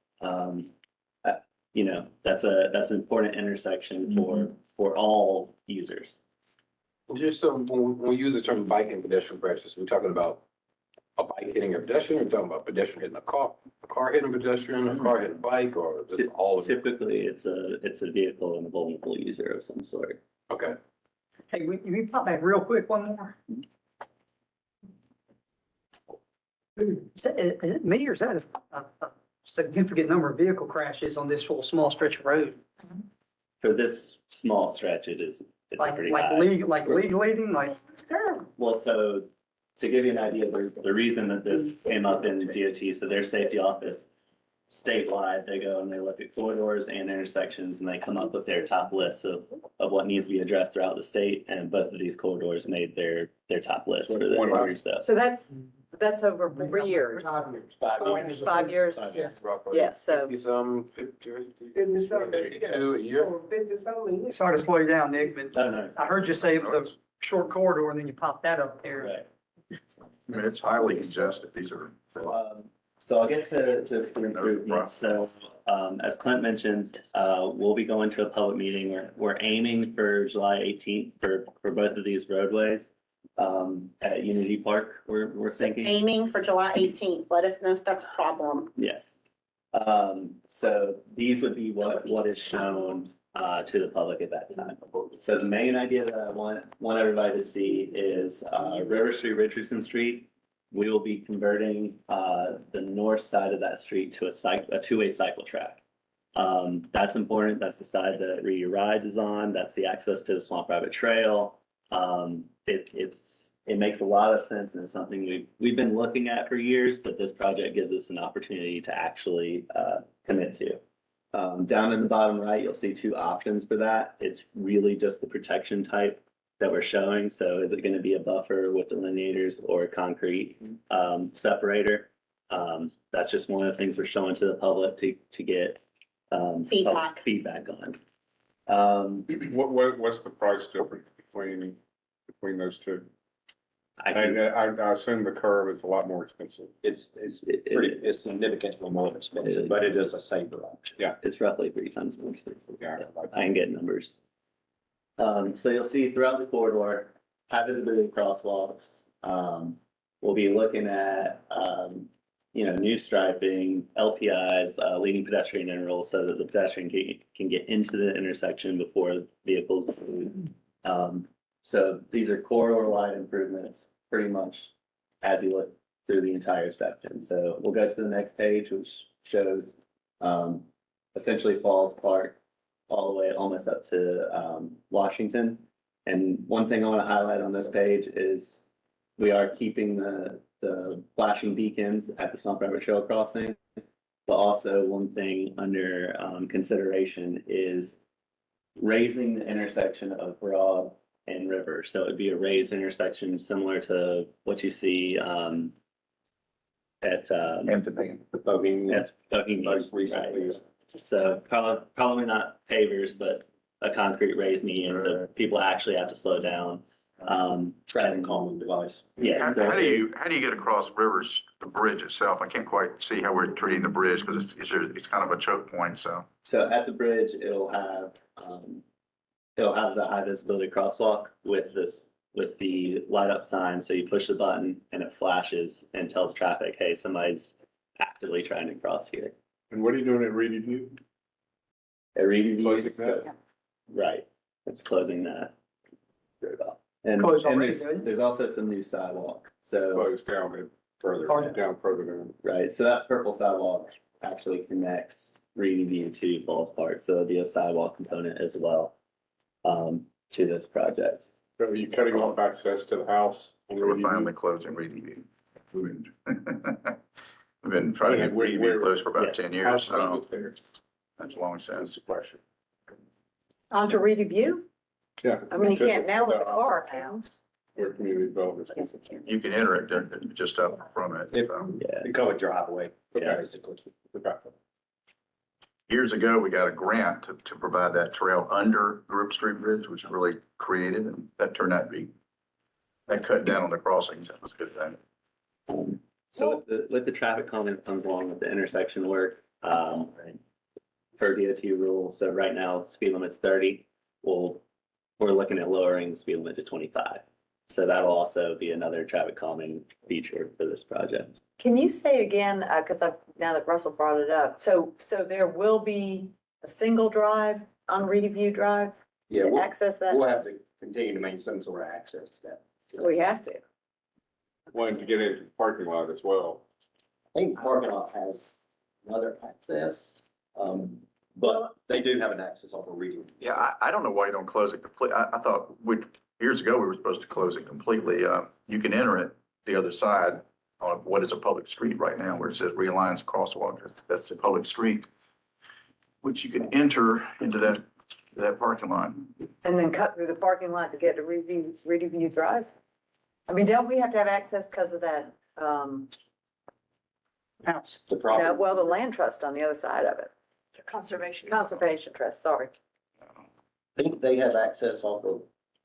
that's an important intersection for all users. Just so when we use the term bike and pedestrian crashes, we're talking about a bike hitting a pedestrian, we're talking about pedestrian hitting a car hitting a pedestrian, a car hitting a bike, or just all of it? Typically, it's a vehicle and a vulnerable user of some sort. Okay. Hey, we pop back real quick, one more. Is it me or is that a significant number of vehicle crashes on this whole small stretch of road? For this small stretch, it's pretty high. Legally, it's terrible. Well, so to give you an idea, there's the reason that this came up in DOT, so their safety office statewide, they go and they look at corridors and intersections and they come up with their top lists of what needs to be addressed throughout the state. And both of these corridors made their top list for this year. So that's over 3 years. 5 years. Yeah, so. 52 a year. 50-something. Sorry to slow you down, Nick, but No. I heard you say it was a short corridor and then you popped that up there. Right. I mean, it's highly congested. These are. So I'll get to the improvements. So, as Clint mentioned, we'll be going to a public meeting. We're aiming for July 18th for both of these roadways. at Unity Park, we're thinking. Aiming for July 18th. Let us know if that's a problem. Yes. So these would be what is shown to the public at that time. So the main idea that I want everybody to see is River Street, Richardson Street. We will be converting the north side of that street to a two-way cycle track. That's important. That's the side that Reedy Rides is on. That's the access to the Swamp Rabbit Trail. It makes a lot of sense and it's something we've been looking at for years, but this project gives us an opportunity to actually commit to. Down in the bottom right, you'll see two options for that. It's really just the protection type that we're showing. So is it going to be a buffer with delineators or a concrete separator? That's just one of the things we're showing to the public to get feedback on. What's the price difference between those two? I assume the curve is a lot more expensive. It's significantly more expensive, but it is a safer option. Yeah. It's roughly 3 times more expensive. Yeah. I can get numbers. So you'll see throughout the corridor, high visibility crosswalks. We'll be looking at, new striping, LPIs, leading pedestrian intervals so that the pedestrian can get into the intersection before vehicles move. So these are corridor-wide improvements pretty much as you look through the entire section. So we'll go to the next page, which shows essentially Falls Park all the way almost up to Washington. And one thing I want to highlight on this page is we are keeping the flashing beacons at the Swamp Rabbit Trail crossing. But also one thing under consideration is raising the intersection of Broad and River. So it'd be a raised intersection similar to what you see at Bucking Most recently. right. So probably not pavers, but a concrete raised median, so people actually have to slow down. Traffic calming device. Yeah. How so do you get across Rivers, the bridge itself? I can't quite see how we're treating the bridge because it's kind of a choke point, so. So at the bridge, it'll have the high visibility crosswalk with the light up sign. So you push the button and it flashes and tells traffic, hey, somebody's actively trying to cross here. And what are you doing at Reedy View? At Reedy View, Closing that? right, it's closing that. Very well. And Closed already, there's also some new sidewalk, so, Closed down further down. right, so that purple sidewalk actually connects Reedy View to Falls Park, so there'll be a sidewalk component as well to this project. So are you cutting off access to the house? on So we're Reedy View? finally closing Reedy View. We've been trying to get Reedy View closed for about Yes. 10 How years, far so is it there? that's a long That's since. the question. Onto Reedy View? Yeah. I mean, you because can't now with the of car now. Where community development. Yes, you can. You can enter it just up from it. so. Yeah, You cover driveway, Yeah. basically. Years ago, we got a grant to provide that trail under Group Street Bridge, which is really creative, and that turned out to be, that cut down on the crossings. That was a good thing. so with the traffic calming that comes along with the intersection work, per DOT rule, so right now speed limit's 30. We're looking at lowering the speed limit to 25. So that'll also be another traffic calming feature for this project. Can you say again, because now that Russell brought it up, so there will be a single drive on Reedy View Drive? Yeah, To access that? we'll have to continue to maintain some sort of access to that. We have to. Wanting to get into the parking lot as well. I think the parking lot has another access, but they do have an access off of Reedy. Yeah, I don't know why you don't close it completely. I thought years ago, we were supposed to close it completely. You can enter it the other side on what is a public street right now, where it says Realigns Crosswalk. That's the public street, which you can enter into that parking lot. And then cut through the parking lot to get to Reedy View Drive? I mean, don't we have to have access because of that, House. The property. well, the land trust on the other side of it? Conservation. Conservation trust, sorry. I think they have access off of,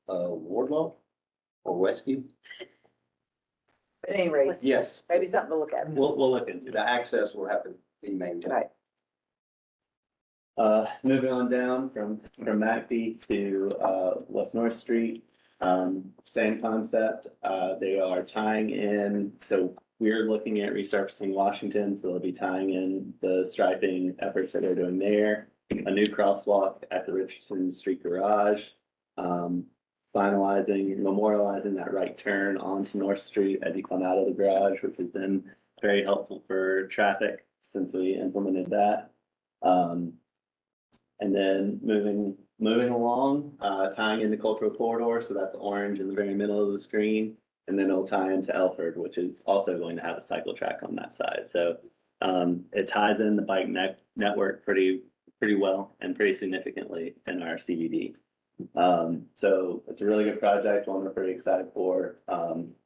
Wardlaw or Westview. At any rate, Yes, maybe something to look at. We'll look into the that. access will have to be maintained. Right. Moving on down from McBee to West North Street. Same concept, they are tying in, so we're looking at resurfacing Washington, so they'll be tying in the striping efforts that they're doing there. A new crosswalk at the Richardson Street Garage. Finalizing, memorializing that right turn onto North Street as you come out of the garage, which has been very helpful for traffic since we implemented that. And then moving along, tying into Cultural Corridor, so that's orange in the very middle of the screen. And then it'll tie into Elford, which is also going to have a cycle track on that side. So it ties in the bike network pretty well and pretty significantly in our CBD. So it's a really good project, one we're pretty excited for.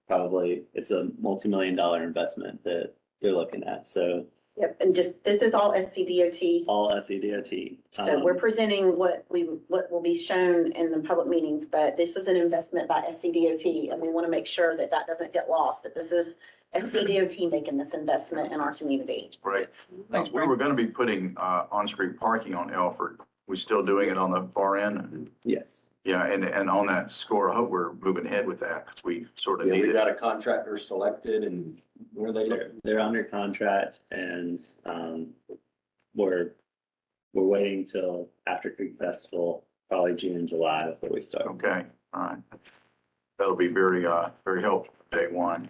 Probably it's a multi-million-dollar investment that they're looking at. So Yep, and just, this is all SCDOT. all SEDOT. So we're presenting what will be shown in the public meetings, but this is an investment by SCDOT, and we want to make sure that that doesn't get lost, that this is SCDOT making this investment in our community. Right. Thanks. We were gonna be putting, on-street parking on Elford. We still doing it on the far end? Yes. Yeah, and on that score, I hope we're moving ahead with that, because we sort of Yeah, need we it. got a contractor selected and where are they looking? They're under contract and we're waiting till after Creek Festival, probably June and July before we start. Okay, all right. That'll be very, very helpful for day one.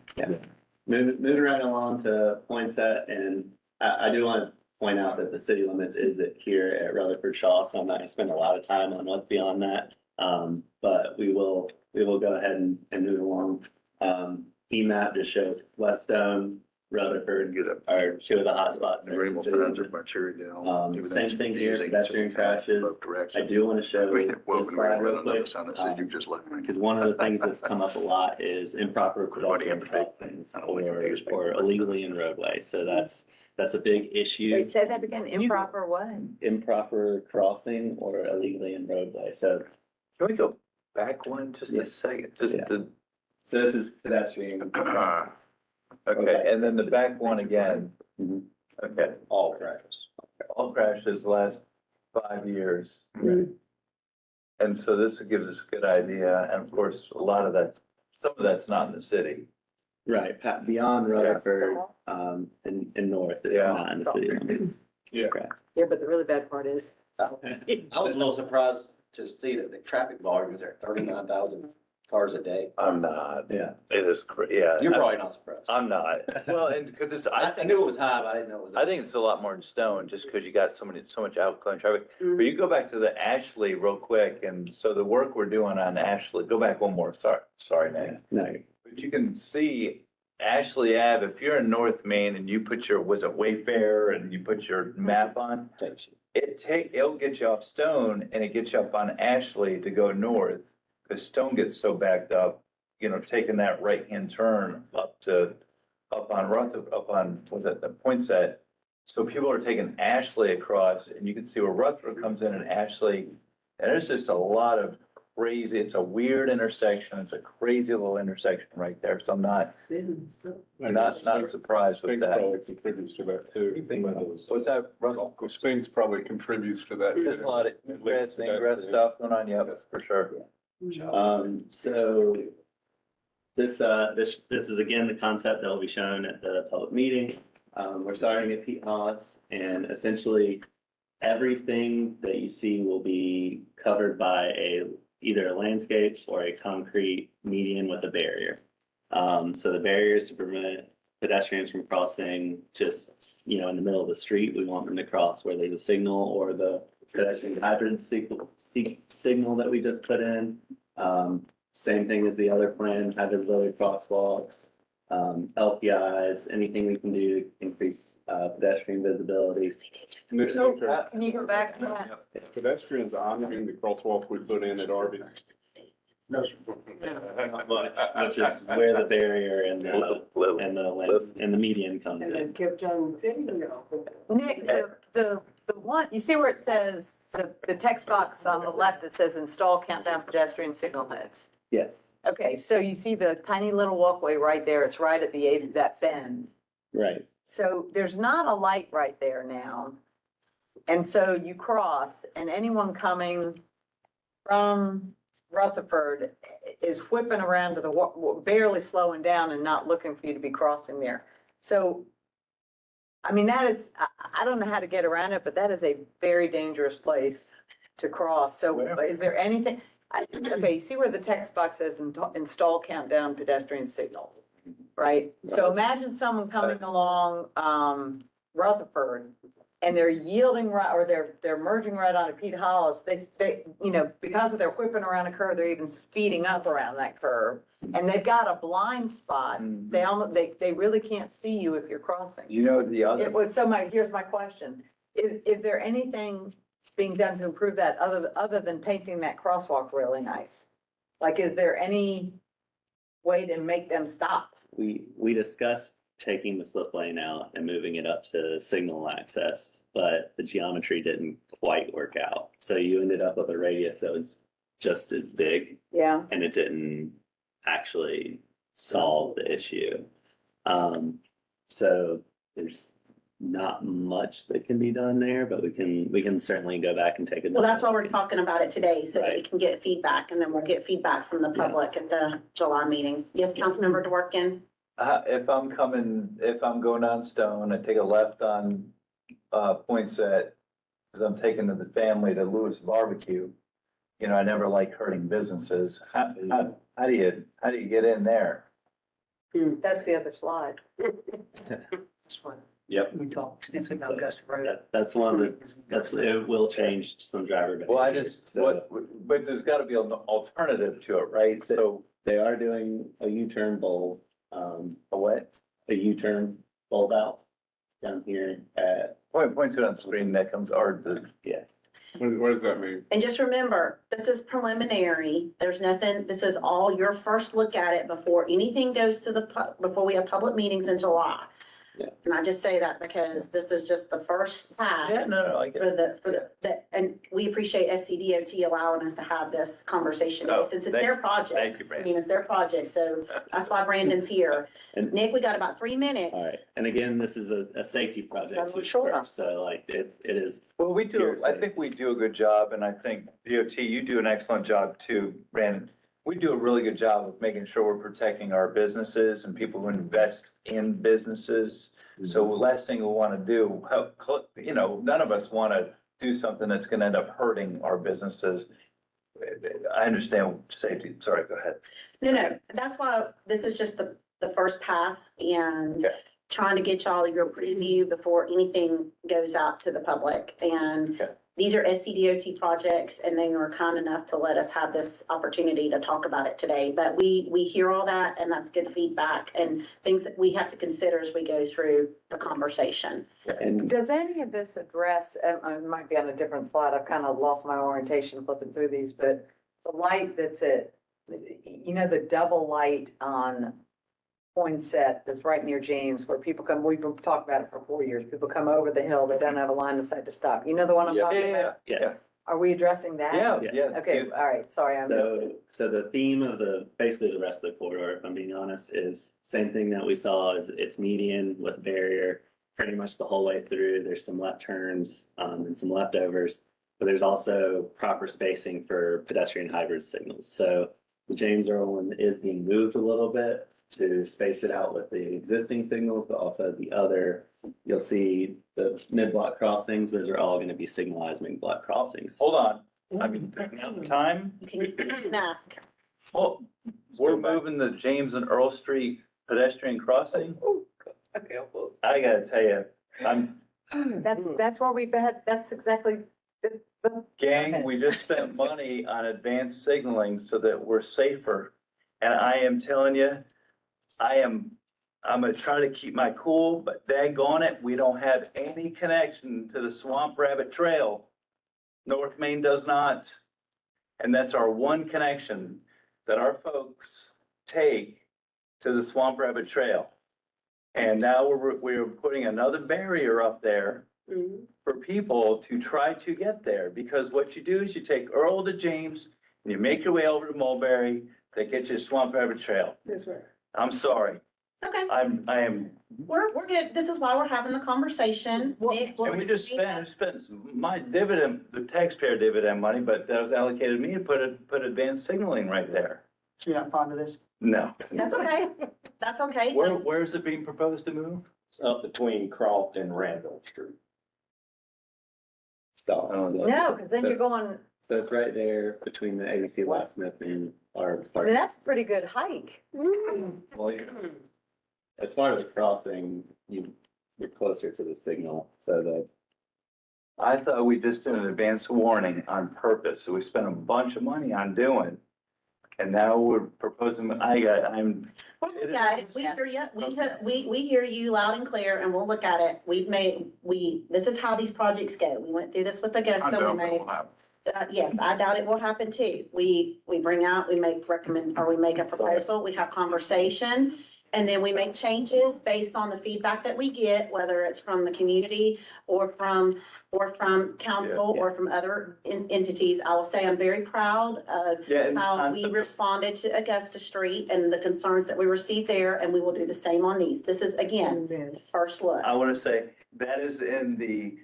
Moving right along to Poinsett, and I do want to point out that the city limits is here at Rutherford Shaw, so I'm not gonna spend a lot of time on what's beyond that. But we will go ahead and move along. EMAP just shows Weststone, Rutherford are two of the hotspots. Agreeable friends with material. Same thing here, pedestrian crashes. I do want to show this slide real quick. You just let me. Because one of the things that's come up a lot is improper pedestrian crossings or illegally in roadway. So that's a big issue. Wait, say that again, improper what? Improper crossing or illegally in roadway. So, Can we go back one just a second? Just Yeah. to, so this is pedestrian. okay, and then the back one again. Mhm. Okay, All crashes. all crashes the last 5 years. Right. And so this gives us a good idea, and of course, a lot of that, some of that's not in the city. Right, beyond Rutherford, and north, it's Yeah. not in the city limits. Yeah. Correct. Yeah, but the really bad part is. I was a little surprised to see that the traffic volume is at 39,000 cars a day. I'm not. Yeah. It is, yeah. You're probably not surprised. I'm not. Well, and because it's, I I think, knew it was high, but I didn't know it was. I think it's a lot more in Stone, just because you got so much outgoing traffic. But you go back to the Ashley real quick, and so the work we're doing on Ashley, go back one more, sorry, Nate. No, But you can see Ashley Ave, if you're in North Main and you put your, was it Wayfair, and you put your map on, it'll get you off Stone and it gets you up on Ashley to go north. Because Stone gets so backed up, taking that right-hand turn up on was it the Poinsett? So people are taking Ashley across, and you can see where Rutherford comes in and Ashley, and there's just a lot of crazy, it's a weird intersection, it's a crazy little intersection right there, so I'm not surprised with Spink that. probably contributes to that too. What's that, Russell? Spink probably contributes to that. There's a lot of ingress stuff going on, yeah, for sure. So this is again the concept that will be shown at the public meeting. We're starting at Pete Hollis, and essentially everything that you see will be covered by either a landscape or a concrete median with a barrier. So the barrier is to prevent pedestrians from crossing just, in the middle of the street. We want them to cross where there's a signal or the pedestrian hydrant signal that we just put in. Same thing as the other plan, hydrant crosswalks, LPIs, anything we can do to increase pedestrian visibility. So, can you go back to that? Pedestrians honoring the crosswalk we put in at Arby. Which is where the barrier and the median comes And in. then kept on saying, Nick, the one, you see where it says, the text box on the left that says install countdown pedestrian signal heads? Yes, Okay, so you see the tiny little walkway right there, it's right at the edge of that bend. right. So there's not a light right there now. And so you cross, and anyone coming from Rutherford is whipping around to the, barely slowing down and not looking for you to be crossing there. So, I mean, that is, I don't know how to get around it, but that is a very dangerous place to cross. So is there anything, okay, you see where the text box says install countdown pedestrian signal, right? So imagine someone coming along, Rutherford, and they're yielding right, or they're merging right onto Pete Hollis. They, you know, because of their whipping around a curve, they're even speeding up around that curve. And they've got a blind spot. They really can't see you if you're crossing. You know, the other. It would, here's my question. Is there anything being done to improve that other than painting that crosswalk really nice? Like, is there any way to make them stop? We discussed taking the slip lane out and moving it up to signal access, but the geometry didn't quite work out. So you ended up with a radius that was just as big, Yeah. and it didn't actually solve the issue. So there's not much that can be done there, but we can certainly go back and take a. Well, that's why we're talking about it today, so that we Right. can get feedback, and then we'll get feedback from the public at the July meetings. Yes, Councilmember DeWorke? If I'm going down Stone, I take a left on, Poinsett, because I'm taking the family to Lewis Barbecue. You know, I never like hurting businesses. How do you get in there? That's the other slide. That's what Yep. we talked extensively about Augusta Road. That's one of the, it will change some driver behavior. Well, I just, but there's gotta be an alternative to it, right? So, They are doing a U-turn bulb, a what? a U-turn bulb out down here at, Points it on screen, that comes, or the, yes. What does that mean? And just remember, this is preliminary. There's nothing, this is all your first look at it before anything goes to before we have public meetings in July. Yeah. And I just say that because this is just the first pass. no, I get it. For the, and we appreciate SCDOT allowing us to have this conversation, Oh, since it's thank- their thank projects. you, I Brandon. mean, it's their project, so that's why Brandon's here. And- Nick, we got about 3 minutes. All right, and again, this is a safety project Sounds too, short. so like it is. Well, we do, Seriously. I think we do a good job, and I think DOT, you do an excellent job too, Brandon. We do a really good job of making sure we're protecting our businesses and people who invest in businesses. So the last thing we want to do, you know, none of us want to do something that's going to end up hurting our businesses. I understand safety, sorry, go ahead. No, that's why this is just the first pass and Okay. trying to get y'all your preview before anything goes out to the public. And Okay. these are SCDOT projects, and they were kind enough to let us have this opportunity to talk about it today. But we hear all that, and that's good feedback and things that we have to consider as we go through the conversation. And Does any of this address, it might be on a different slide, I've kind of lost my orientation flipping through these, but the light that's at, you know, the double light on Poinsett that's right near James, where people come, we've been talking about it for 4 years, people come over the hill, they don't have a line of sight to stop. You know the one I'm talking about? yeah, Are we addressing that? Yeah. Okay, all right, sorry, I missed it. so the theme of basically the rest of the corridor, if I'm being honest, is same thing that we saw, is it's median with barrier pretty much the whole way through. There's some left turns, and some leftovers, but there's also proper spacing for pedestrian hybrid signals. So the James Earl one is being moved a little bit to space it out with the existing signals, but also the other, you'll see the mid-block crossings, those are all going to be signalized mid-block crossings. Hold on, I mean, time, You can ask. well, we're moving the James and Earl Street pedestrian crossing. Okay, almost. I gotta tell you, That's where we've had, that's exactly, gang, we just spent money on advanced signaling so that we're safer. And I am telling you, I'm gonna try to keep my cool, but daggone it, we don't have any connection to the Swamp Rabbit Trail. North Main does not. And that's our one connection that our folks take to the Swamp Rabbit Trail. And now we're putting another barrier up there for people to try to get there, because what you do is you take Earl to James and you make your way over to Mulberry, that gets you to Swamp Rabbit Trail. That's right. I'm sorry. Okay, I am, we're good. This is why we're having the conversation. Nick will and we just receive- spent my dividend, the taxpayer dividend money, but that was allocated to me to put advanced signaling right there. So you're not fond of this? No. That's okay. That's okay. Where, That's- where's it being proposed to move? It's up between Croft and Randall Street. Stop. No, because then you're going, So it's right there between the ABC Locksmith and our I mean, park. that's a pretty good hike. Well, as far as the crossing, you're closer to the signal, so that I thought we just did an advance warning on purpose, so we spent a bunch of money on doing. And now we're proposing, I'm, We'll look at it. We hear you. We hear you loud and clear and we'll look at it. This is how these projects go. We went through this with I Augusta. We doubt that made, will happen. yes, I doubt it will happen too. We bring out, we make a proposal, we have conversation. And then we make changes based on the feedback that we get, whether it's from the community or from council or from other entities. I will say I'm very proud of yeah. and how we responded to Augusta Street and the concerns that we received there, and we will do the same on these. This is, again, the first look. I want to say, that is in the,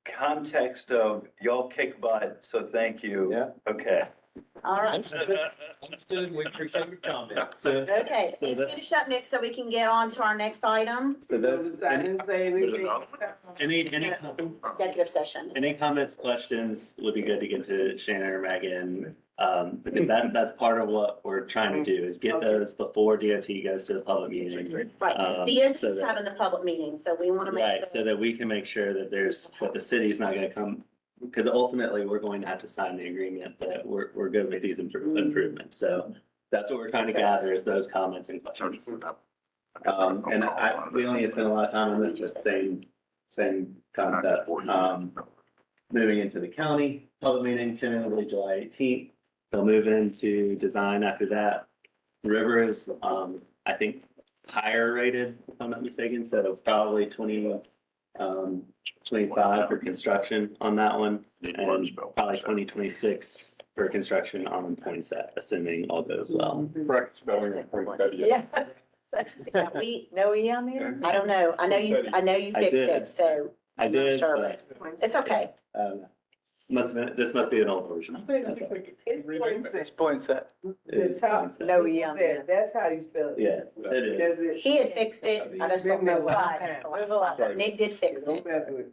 context of y'all kick butt, so thank you. Yeah. Okay. All right, Understood, we appreciate your comment. So, okay, So let's that- finish up, Nick, so we can get on to our next item, so that's, I didn't say anything. any executive session. Any comments, questions would be good to get to Shannon or Megan, because that's part of what we're trying to do, is get those before DOT goes to the public meeting. Right, so DOT's that- having the public meeting, so we want to make Right, so sure. that we can make sure that that the city's not gonna come, because ultimately, we're going to have to sign the agreement that we're good with these improvements, so that's what we're trying to gather, is those comments and questions. And we only spent a lot of time on this, just same concept. Moving into the county, public meeting tentatively July 18th. They'll move into design after that. River is, I think, higher rated, if I'm not mistaken, so probably 25 for construction on that one, and probably 2026 for construction on the point set, assuming all goes well. Correct spelling of point study. Yes. Yeah, we, No E on there? I don't know, I know you I fixed did. it, so I did, Sure. but, it's okay. this must be an old version. That's all. It's point This point set. The It's top, point set. No E on there, there. that's how you spell it. Yes, it is. That's it. He had fixed it, I just don't know why. There's a lot. But Nick did fix Don't it. mess with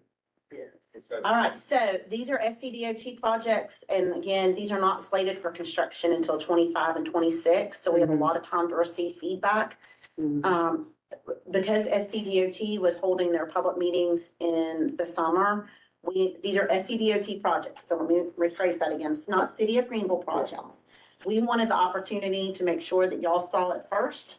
it. All right, so these are SCDOT projects, and again, these are not slated for construction until 25 and 26, so we have a lot of time to receive feedback. Because SCDOT was holding their public meetings in the summer, these are SCDOT projects, so let me rephrase that again, it's not City of Greenville projects. We wanted the opportunity to make sure that y'all saw it first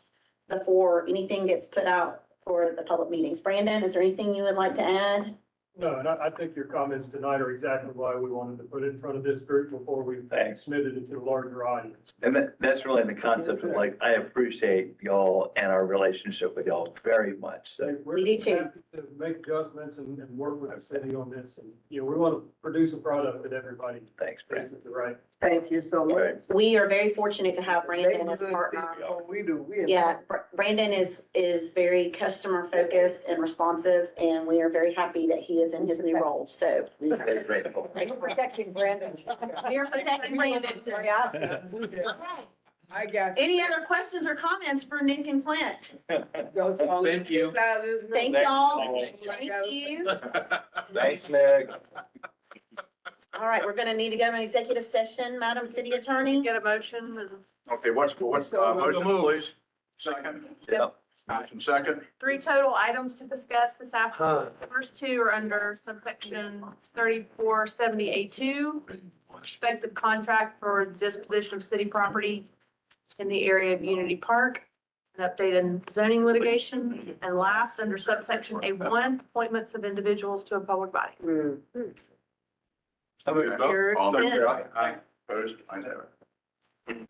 before anything gets put out for the public meetings. Brandon, is there anything you would like to add? No, and I think your comments tonight are exactly why we wanted to put it in front of this group before we Thanks. submitted it to a larger audience. And that's really the concept of, like, I appreciate y'all and our relationship with y'all very much, so. We do too. Happy to make adjustments and work with the city on this, and, we want to produce a product that everybody Thanks, Brandon. thinks is the right. Thank you so much. We are very fortunate to have Brandon as a They good partner. city. Oh, we do. We Yeah, Brandon is very customer focused and responsive, and we are very happy that he is in his new role, so. Very grateful. You're protecting Brandon. We are protecting Brandon. Curiosity. All right. I got you. Any other questions or comments for Nick and Clint? Thank you. Thank y'all. Thank you. Thanks, Nick. All right, we're gonna need to go to an executive session, Madam City Attorney. Get a motion. Okay, what's, motion please? Second, Yep. motion second. 3 total items to discuss this afternoon. The first 2 are under subsection 3470A2, respective contract for disposition of city property in the area of Unity Park, an update in zoning litigation, and last, under subsection A1, appointments of individuals to a public body. Okay, vote. You're All in in. favor? Aye. Opposed? Ayes have it.